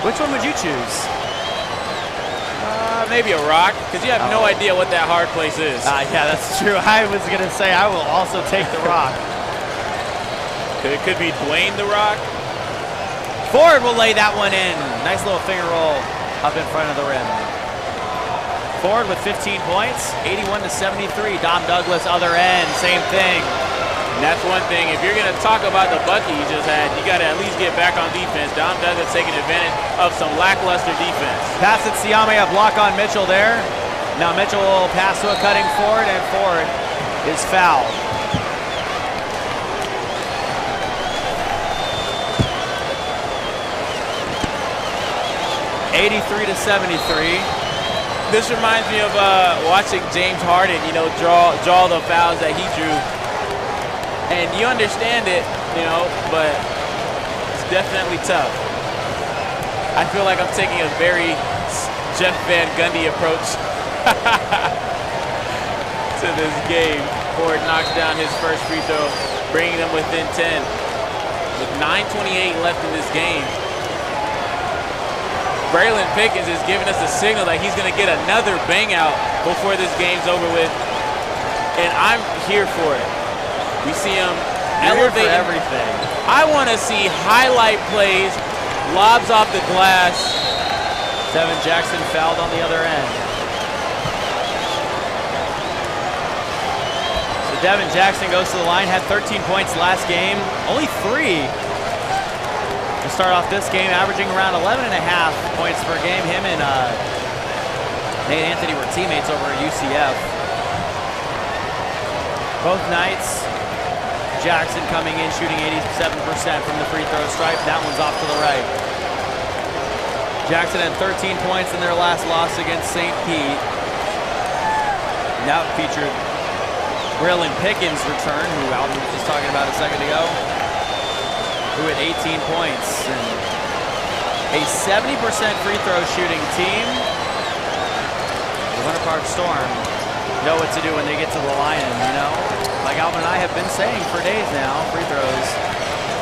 Which one would you choose? Maybe a rock, because you have no idea what that hard place is. Yeah, that's true. I was going to say I will also take the rock. It could be Dwayne the Rock. Ford will lay that one in. Nice little finger roll up in front of the rim. Ford with 15 points, 81-73. Dom Douglas, other end, same thing. And that's one thing. If you're going to talk about the bucket you just had, you got to at least get back on defense. Dom Douglas taking advantage of some lackluster defense. Pass it, Siame, a block on Mitchell there. Now Mitchell will pass to a cutting Ford, and Ford is fouled. (83-73). This reminds me of watching James Harden, draw the fouls that he drew. And you understand it, but it's definitely tough. I feel like I'm taking a very Jeff Van Gundy approach to this game. Ford knocks down his first free throw, bringing them within 10. With 9:28 left in this game, Braylon Pickens is giving us a signal that he's going to get another bang out before this game's over with. And I'm here for it. We see him elevate everything. I want to see highlight plays, lobs off the glass. Devin Jackson fouled on the other end. So Devin Jackson goes to the line, had 13 points last game, only 3 to start off this game, averaging around 11.5 points per game. Him and Nate Anthony were teammates over at UCF. Both nights, Jackson coming in, shooting 87% from the free throw stripe. That one's off to the right. Jackson had 13 points in their last loss against St. Pete. And that featured Braylon Pickens' return, who Alvin was just talking about a second ago, who had 18 points. And a 70% free throw shooting team. The Winter Park Storm know what to do when they get to the line, Like Alvin and I have been saying for days now, free throws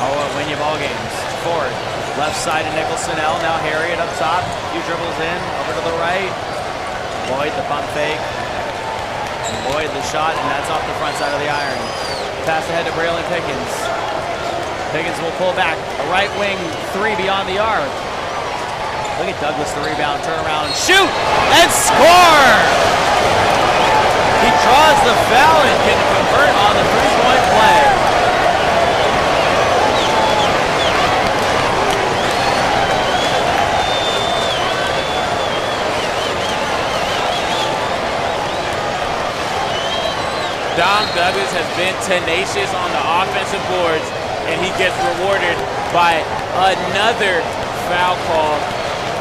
are what win you ball games. Ford, left side to Nicholson L. Now Harriet up top. Few dribbles in, over to the right. Lloyd, the pump fake. And Lloyd, the shot, and that's off the front side of the iron. Pass ahead to Braylon Pickens. Pickens will pull back. A right wing 3 beyond the arc. Look at Douglas, the rebound, turn around, shoot, and score! He draws the foul and can convert on the three-point play. Dom Douglas has been tenacious on the offensive boards, and he gets rewarded by another foul call,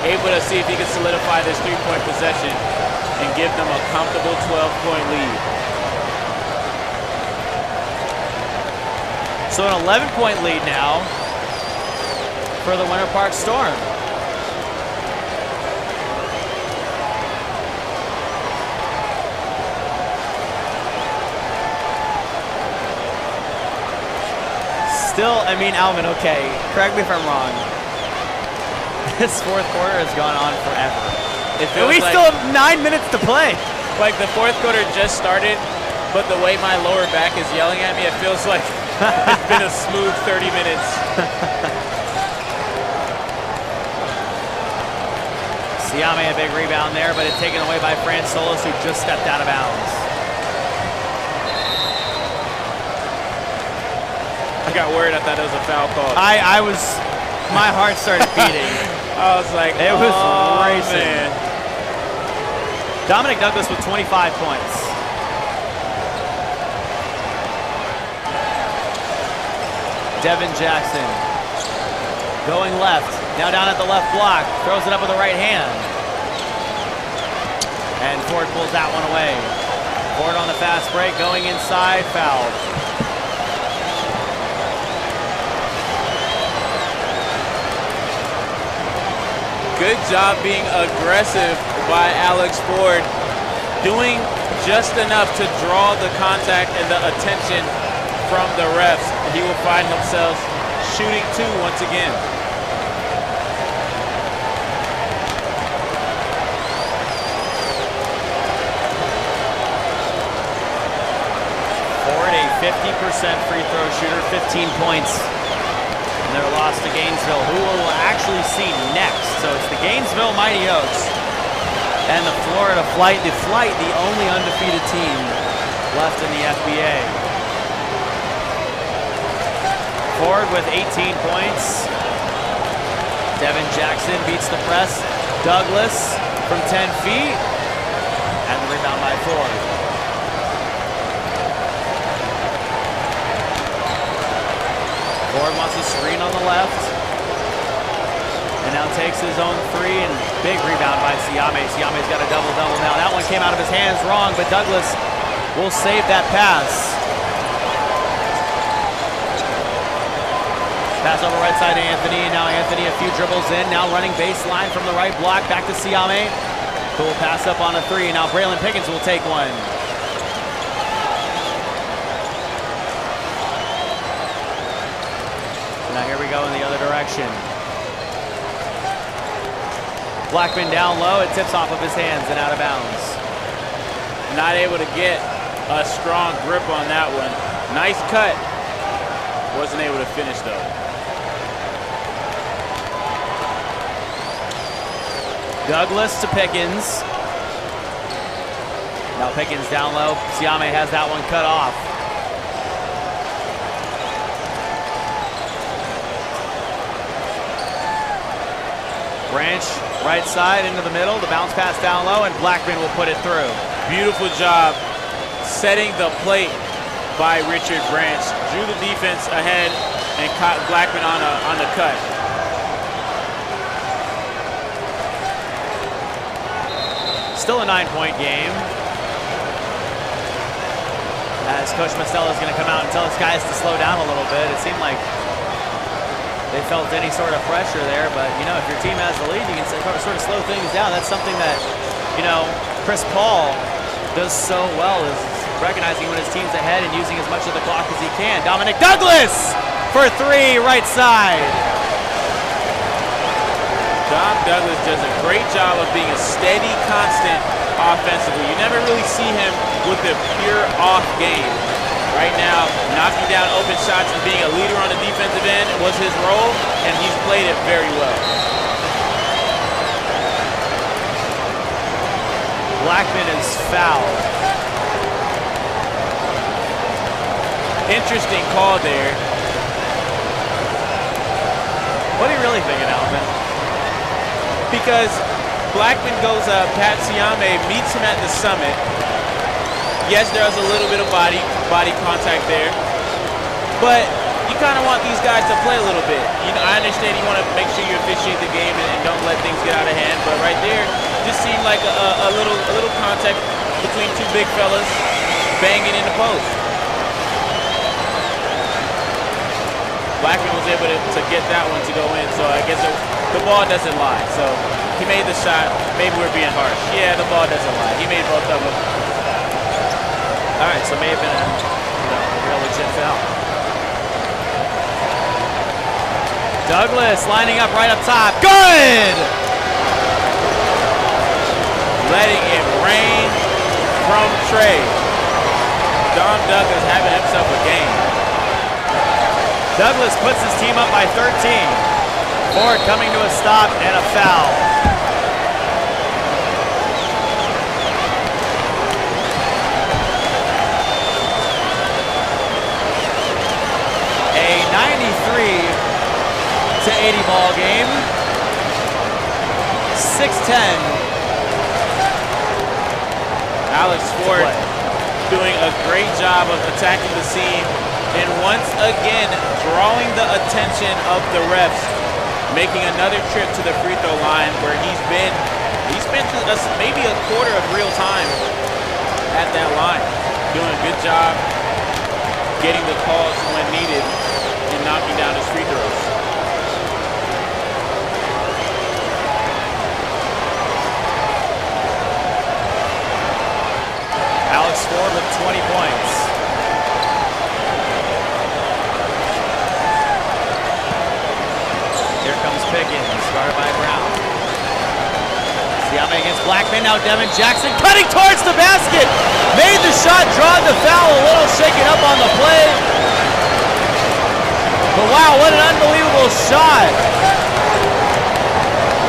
able to see if he can solidify this three-point possession and give them a comfortable 12-point lead. So an 11-point lead now for the Winter Park Storm. Still, Alvin, okay, correct me if I'm wrong. This fourth quarter has gone on forever. And we still have 9 minutes to play. Like the fourth quarter just started, but the way my lower back is yelling at me, it feels like it's been a smooth 30 minutes. Siame a big rebound there, but it's taken away by Fran Solis, who just stepped out of bounds. I got worried. I thought it was a foul call. My heart started beating. I was like, it was racing. Man. Dominic Douglas with 25 points. Devin Jackson going left, now down at the left block, throws it up with the right hand. And Ford pulls that one away. Ford on the fast break, going inside, fouled. Good job being aggressive by Alex Ford. doing just enough to draw the contact and the attention from the refs. He will find himself shooting 2 once again. Ford, a 50% free throw shooter, 15 points in their loss to Gainesville, who we'll actually see next. So it's the Gainesville Mighty Oaks and the Florida Flight. The Flight, the only undefeated team left in the FBA. Ford with 18 points. Devin Jackson beats the press. Douglas from 10 feet. And the rebound by Ford. Ford wants a screen on the left. And now takes his own 3, and big rebound by Siame. Siame's got a double-double now. That one came out of his hands wrong, but Douglas will save that pass. Pass over right side to Anthony, and now Anthony a few dribbles in, now running baseline from the right block, back to Siame, who will pass up on a 3. Now Braylon Pickens will take one. Now here we go in the other direction. Blackman down low, it tips off of his hands and out of bounds. Not able to get a strong grip on that one. Nice cut. Wasn't able to finish though. Douglas to Pickens. Now Pickens down low. Siame has that one cut off. Branch, right side into the middle. The bounce pass down low, and Blackman will put it through. Beautiful job setting the plate by Richard Branch. Drew the defense ahead and caught Blackman on the cut. Still a 9-point game. As Coach Mostello is going to come out and tell his guys to slow down a little bit. It seemed like they felt any sort of pressure there, but you know, if your team has the lead, you can sort of slow things down. That's something that, you know, Chris Paul does so well, is recognizing when his team's ahead and using as much of the clock as he can. Dominic Douglas for 3, right side. Dom Douglas does a great job of being a steady, constant offensively. You never really see him with a pure off game. Right now, knocking down open shots and being a leader on the defensive end was his role, and he's played it very well. Blackman is fouled. Interesting call there. What are you really thinking, Alvin? Because Blackman goes up, Pat Siame meets him at the summit. Yes, there's a little bit of body contact there, but you kind of want these guys to play a little bit. You know, I understand you want to make sure you officiate the game and don't let things get out of hand, but right there, just seemed like a little contact between 2 big fellas banging in the post. Blackman was able to get that one to go in, so I guess the ball doesn't lie. So he made the shot. Maybe we're being harsh. Yeah, the ball doesn't lie. He made both of them. All right, so it may have been a real legit foul. Douglas lining up right up top. Good! Letting it rain from Trey. Dom Douglas having himself a game. Douglas puts his team up by 13. Ford coming to a stop and a foul. A 93-80 ball game. 6:10. Alex Ford doing a great job of attacking the seam and once again drawing the attention of the refs, making another trip to the free throw line where he spent maybe a quarter of real time at that line. Doing a good job getting the calls when needed and knocking down his free throws. Alex Ford with 20 points. Here comes Pickens, guarded by Brown. Siame against Blackman, now Devin Jackson cutting towards the basket. Made the shot, drawing the foul, a little shaken up on the play. But wow, what an unbelievable shot.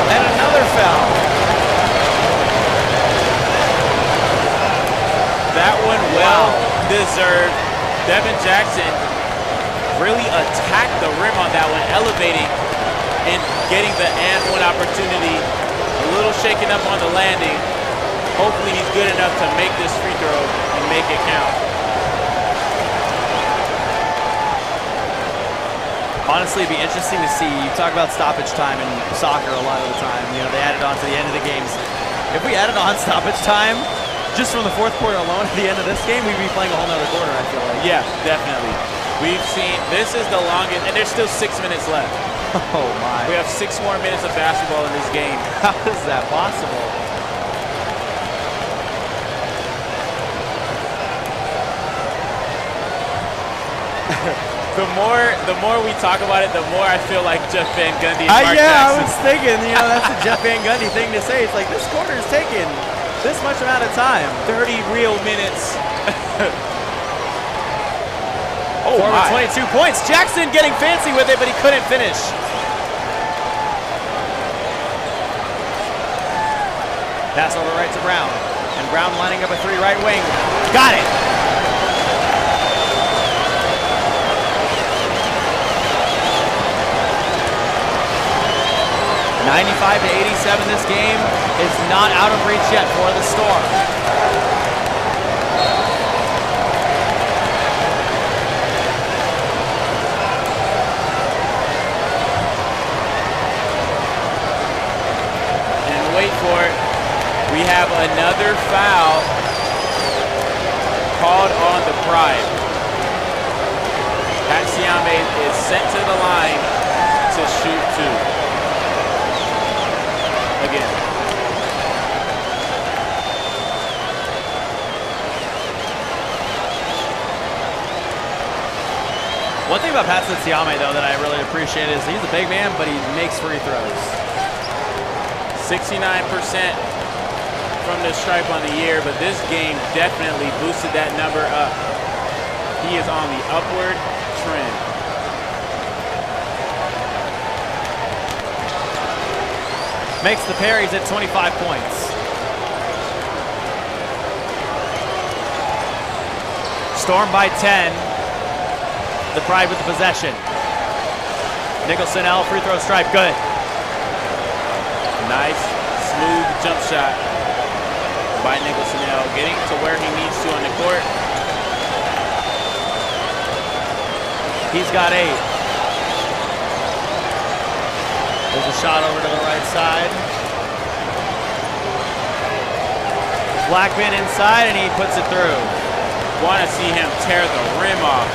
And another foul. That one well deserved. Devin Jackson really attacked the rim on that one, elevating and getting the and one opportunity. A little shaken up on the landing. Hopefully he's good enough to make this free throw and make it count. Honestly, it'd be interesting to see. You talk about stoppage time in soccer a lot of the time. You know, they add it on to the end of the games. If we added on stoppage time, just from the fourth quarter alone at the end of this game, we'd be playing a whole nother quarter, I feel like. Yeah, definitely. We've seen, this is the longest, and there's still 6 minutes left. Oh my. We have 6 more minutes of basketball in this game. How is that possible? The more we talk about it, the more I feel like Jeff Van Gundy and Mark Yeah, I Jackson. was thinking, you know, that's a Jeff Van Gundy thing to say. It's like, this quarter is taking this much amount of time. 30 real minutes. Oh, Ford my. with 22 points. Jackson getting fancy with it, but he couldn't finish. Pass over right to Brown. And Brown lining up a 3 right wing. Got it. (95-87). This game is not out of reach yet for the Storm. And wait for it. We have another foul called on the Pride. Pat Siame is sent to the line to shoot 2. Again. One thing about Pat Siame, though, that I really appreciate is he's a big man, but he makes free throws. 69% from the stripe on the year, but this game definitely boosted that number up. He is on the upward trend. Makes the parries at 25 points. Storm by 10. The Pride with the possession. Nicholson L, free throw stripe, good. Nice, smooth jump shot by Nicholson L, getting to where he needs to on the court. He's got 8. There's a shot over to the right side. Blackman inside, and he puts it through. Want to see him tear the rim off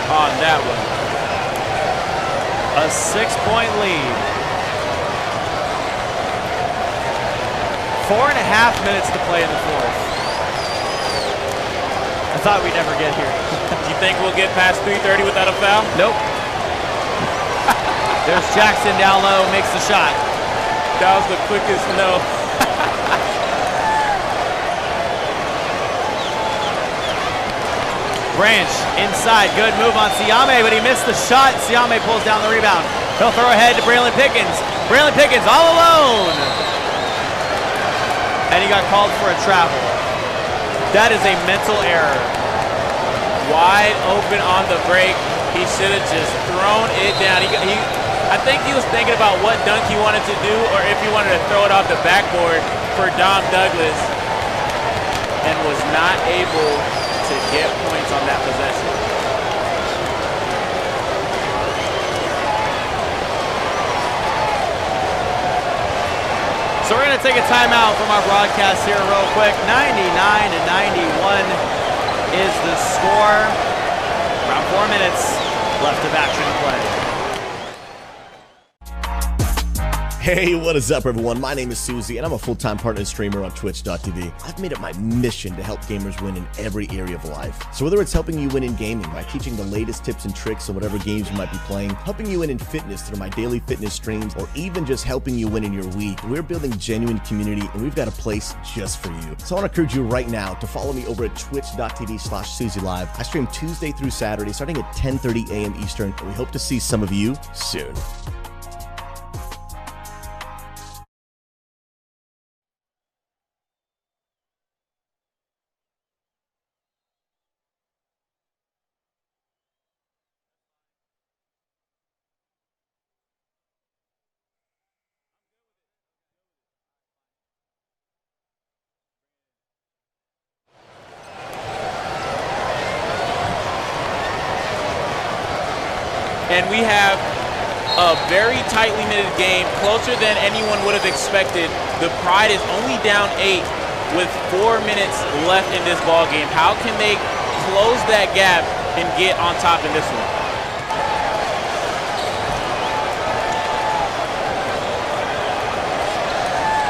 on that one. A 6-point lead. 4.5 minutes to play in the fourth. I thought we'd never get here. Do you think we'll get past 3:30 without a foul? Nope. There's Jackson down low, makes the shot. That was the quickest no. Branch inside, good move on Siame, but he missed the shot. Siame pulls down the rebound. He'll throw ahead to Braylon Pickens. Braylon Pickens all alone. And he got called for a travel. That is a mental error. Wide open on the break. He should have just thrown it down. I think he was thinking about what dunk he wanted to do or if he wanted to throw it off the backboard for Dom Douglas and was not able to get points on that possession. So we're going to take a timeout from our broadcast here real quick. 99-91 is the score. Around 4 minutes left of action to play. Hey, what is up, everyone? My name is Susie, and I'm a full-time partner streamer on Twitch.tv. I've made it my mission to help gamers win in every area of life. So whether it's helping you win in gaming by teaching the latest tips and tricks on whatever games you might be playing, helping you win in fitness through my daily fitness streams, or even just helping you win in your week, we're building genuine community, and we've got a place just for you. So I want to encourage you right now to follow me over at twitch.tv/SusieLive. I stream Tuesday through Saturday, starting at 10:30 a.m. Eastern, and we hope to see some of you soon. And we have a very tightly knitted game, closer than anyone would have expected. The Pride is only down 8 with 4 minutes left in this ball game. How can they close that gap and get on top in this one?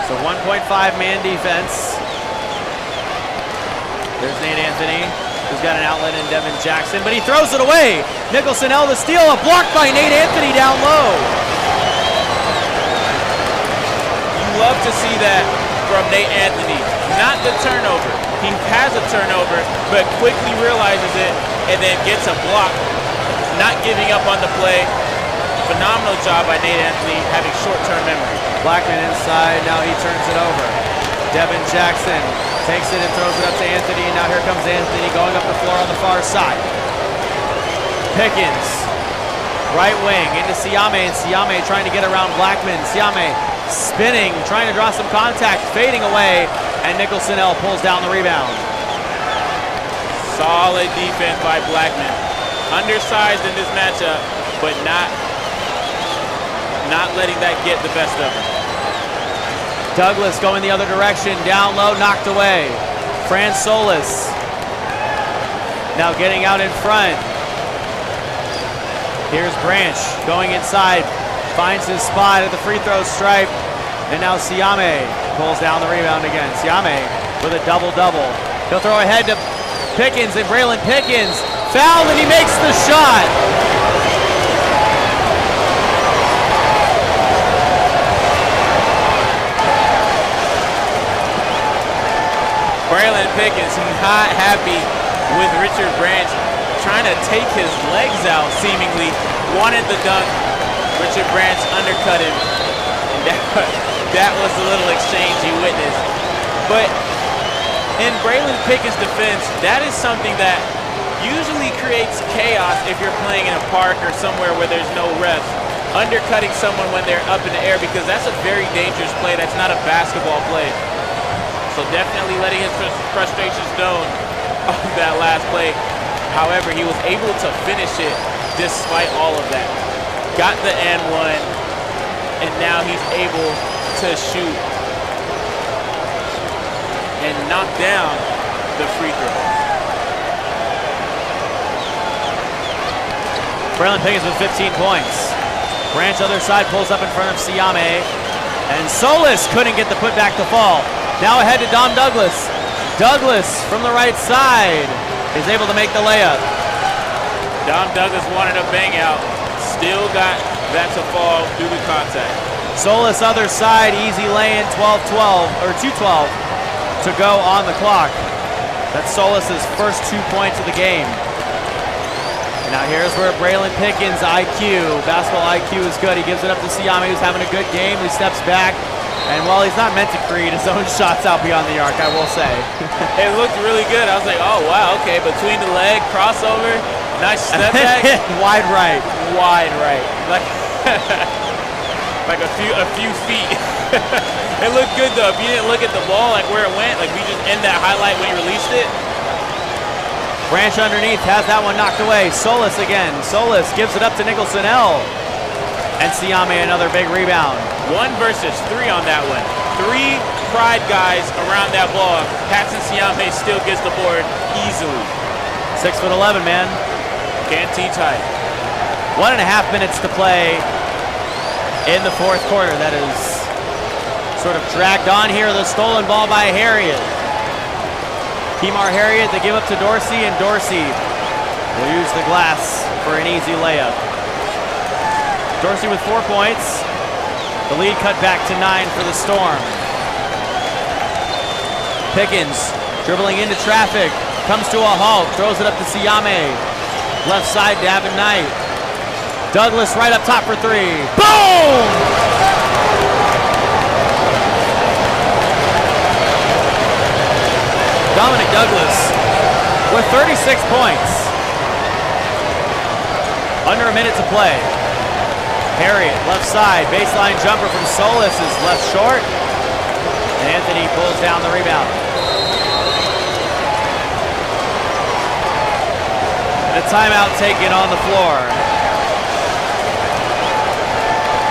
So 1.5 man defense. There's Nate Anthony, who's got an outlet in Devin Jackson, but he throws it away. Nicholson L the steal, a block by Nate Anthony down low. You love to see that from Nate Anthony. Not the turnover. He has a turnover, but quickly realizes it and then gets a block. Not giving up on the play. Phenomenal job by Nate Anthony, having short-term memory. Blackman inside, now he turns it over. Devin Jackson takes it and throws it up to Anthony. Now here comes Anthony going up the floor on the far side. Pickens, right wing into Siame, and Siame trying to get around Blackman. Siame spinning, trying to draw some contact, fading away, and Nicholson L pulls down the rebound. Solid defense by Blackman. Undersized in this matchup, but not letting that get the best of him. Douglas going the other direction, down low, knocked away. Fran Solis now getting out in front. Here's Branch going inside, finds his spot at the free throw stripe, and now Siame pulls down the rebound again. Siame with a double-double. He'll throw ahead to Pickens, and Braylon Pickens fouled, and he makes the shot. Braylon Pickens not happy with Richard Branch trying to take his legs out, seemingly. Wanted the dunk. Richard Branch undercut him. And that was the little exchange he witnessed. But in Braylon Pickens' defense, that is something that usually creates chaos if you're playing in a park or somewhere where there's no refs. Undercutting someone when they're up in the air, because that's a very dangerous play. That's not a basketball play. So definitely letting his frustrations known on that last play. However, he was able to finish it despite all of that. Got the N1, and now he's able to shoot and knock down the free throw. Braylon Pickens with 15 points. Branch other side pulls up in front of Siame, and Solis couldn't get the putback to fall. Now ahead to Dom Douglas. Douglas from the right side is able to make the layup. Dom Douglas wanted a bang out. Still got that to fall due to contact. Solis other side, easy lay-in, 12-12, or 2:12 to go on the clock. That's Solis's first 2 points of the game. And now here's where Braylon Pickens' basketball IQ is good. He gives it up to Siame, who's having a good game. He steps back. And while he's not meant to create his own shots out beyond the arc, I will say. It looked really good. I was like, oh, wow, okay. Between the leg, crossover, nice step back. Wide right. Wide right. Like a few feet. It looked good, though. If you didn't look at the ball, like where it went, like we just end that highlight when you released it. Branch underneath has that one knocked away. Solis again. Solis gives it up to Nicholson L. And Siame another big rebound. 1 versus 3 on that one. 3 Pride guys around that ball. Patson Siame still gets the board easily. 6'11", man. Can't tee tight. 1.5 minutes to play in the fourth quarter. That is sort of dragged on here. The stolen ball by Harriet. Kemar Harriet, they give up to Dorsey, and Dorsey will use the glass for an easy layup. Dorsey with 4 points. The lead cut back to 9 for the Storm. Pickens dribbling into traffic, comes to a halt, throws it up to Siame. Left side, Davin Knight. Douglas right up top for 3. Boom! Dominic Douglas with 36 points. Under a minute to play. Harriet, left side, baseline jumper from Solis is left short. And Anthony pulls down the rebound. And a timeout taken on the floor.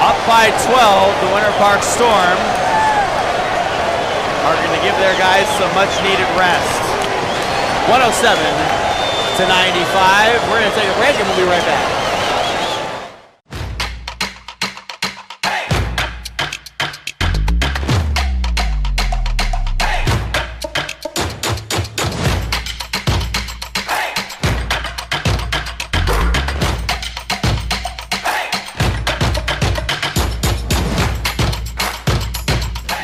Up by 12, the Winter Park Storm are going to give their guys some much-needed rest. 107 to 95. We're going to take a break and we'll be right back.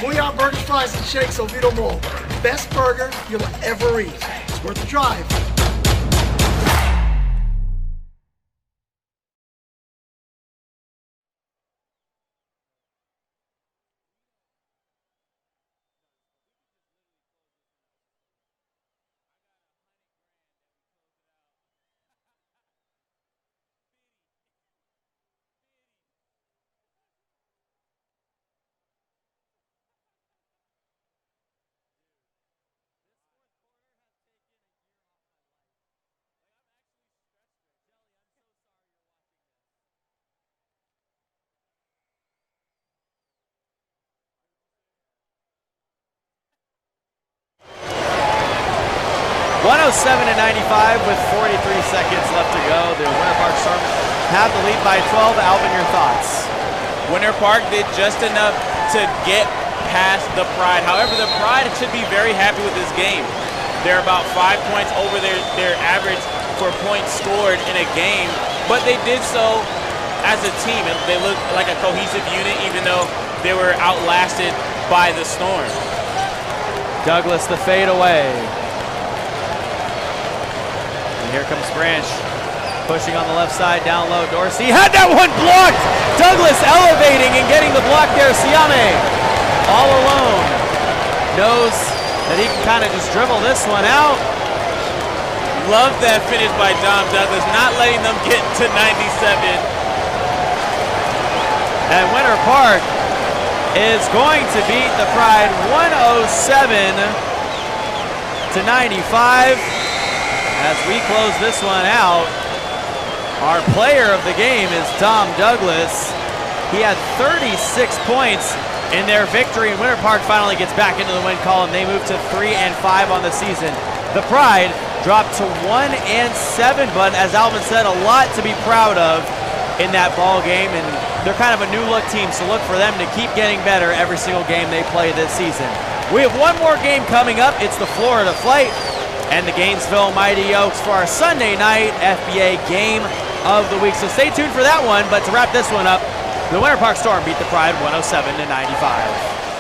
Booyah Burgers, Fries, and Shakes Oviedo Mall. Best burger you'll ever eat. It's worth the drive. .107 to 95 with 43 seconds left to go. The Winter Park Storm have the lead by 12. Alvin, your thoughts? Winter Park did just enough to get past the Pride. However, the Pride should be very happy with this game. They're about 5 points over their average for points scored in a game, but they did so as a team. They looked like a cohesive unit, even though they were outlasted by the Storm. Douglas, the fade away. Here comes Branch, pushing on the left side, down low. Dorsey had that one blocked! Douglas elevating and getting the block there. Siame all alone. Knows that he can kind of just dribble this one out. Love that finish by Dom Douglas, not letting them get to 97. And Winter Park is going to beat the Pride 107 to 95. As we close this one out, our player of the game is Dom Douglas. He had 36 points in their victory, and Winter Park finally gets back into the win column. They move to 3-5 on the season. The Pride dropped to 1-7, but as Alvin said, a lot to be proud of in that ball game, and they're kind of a new look team, so look for them to keep getting better every single game they play this season. We have one more game coming up. It's the Florida Flight and the Gainesville Mighty Oaks for our Sunday night FBA game of the week. So stay tuned for that one, but to wrap this one up, the Winter Park Storm beat the Pride 107 to 95.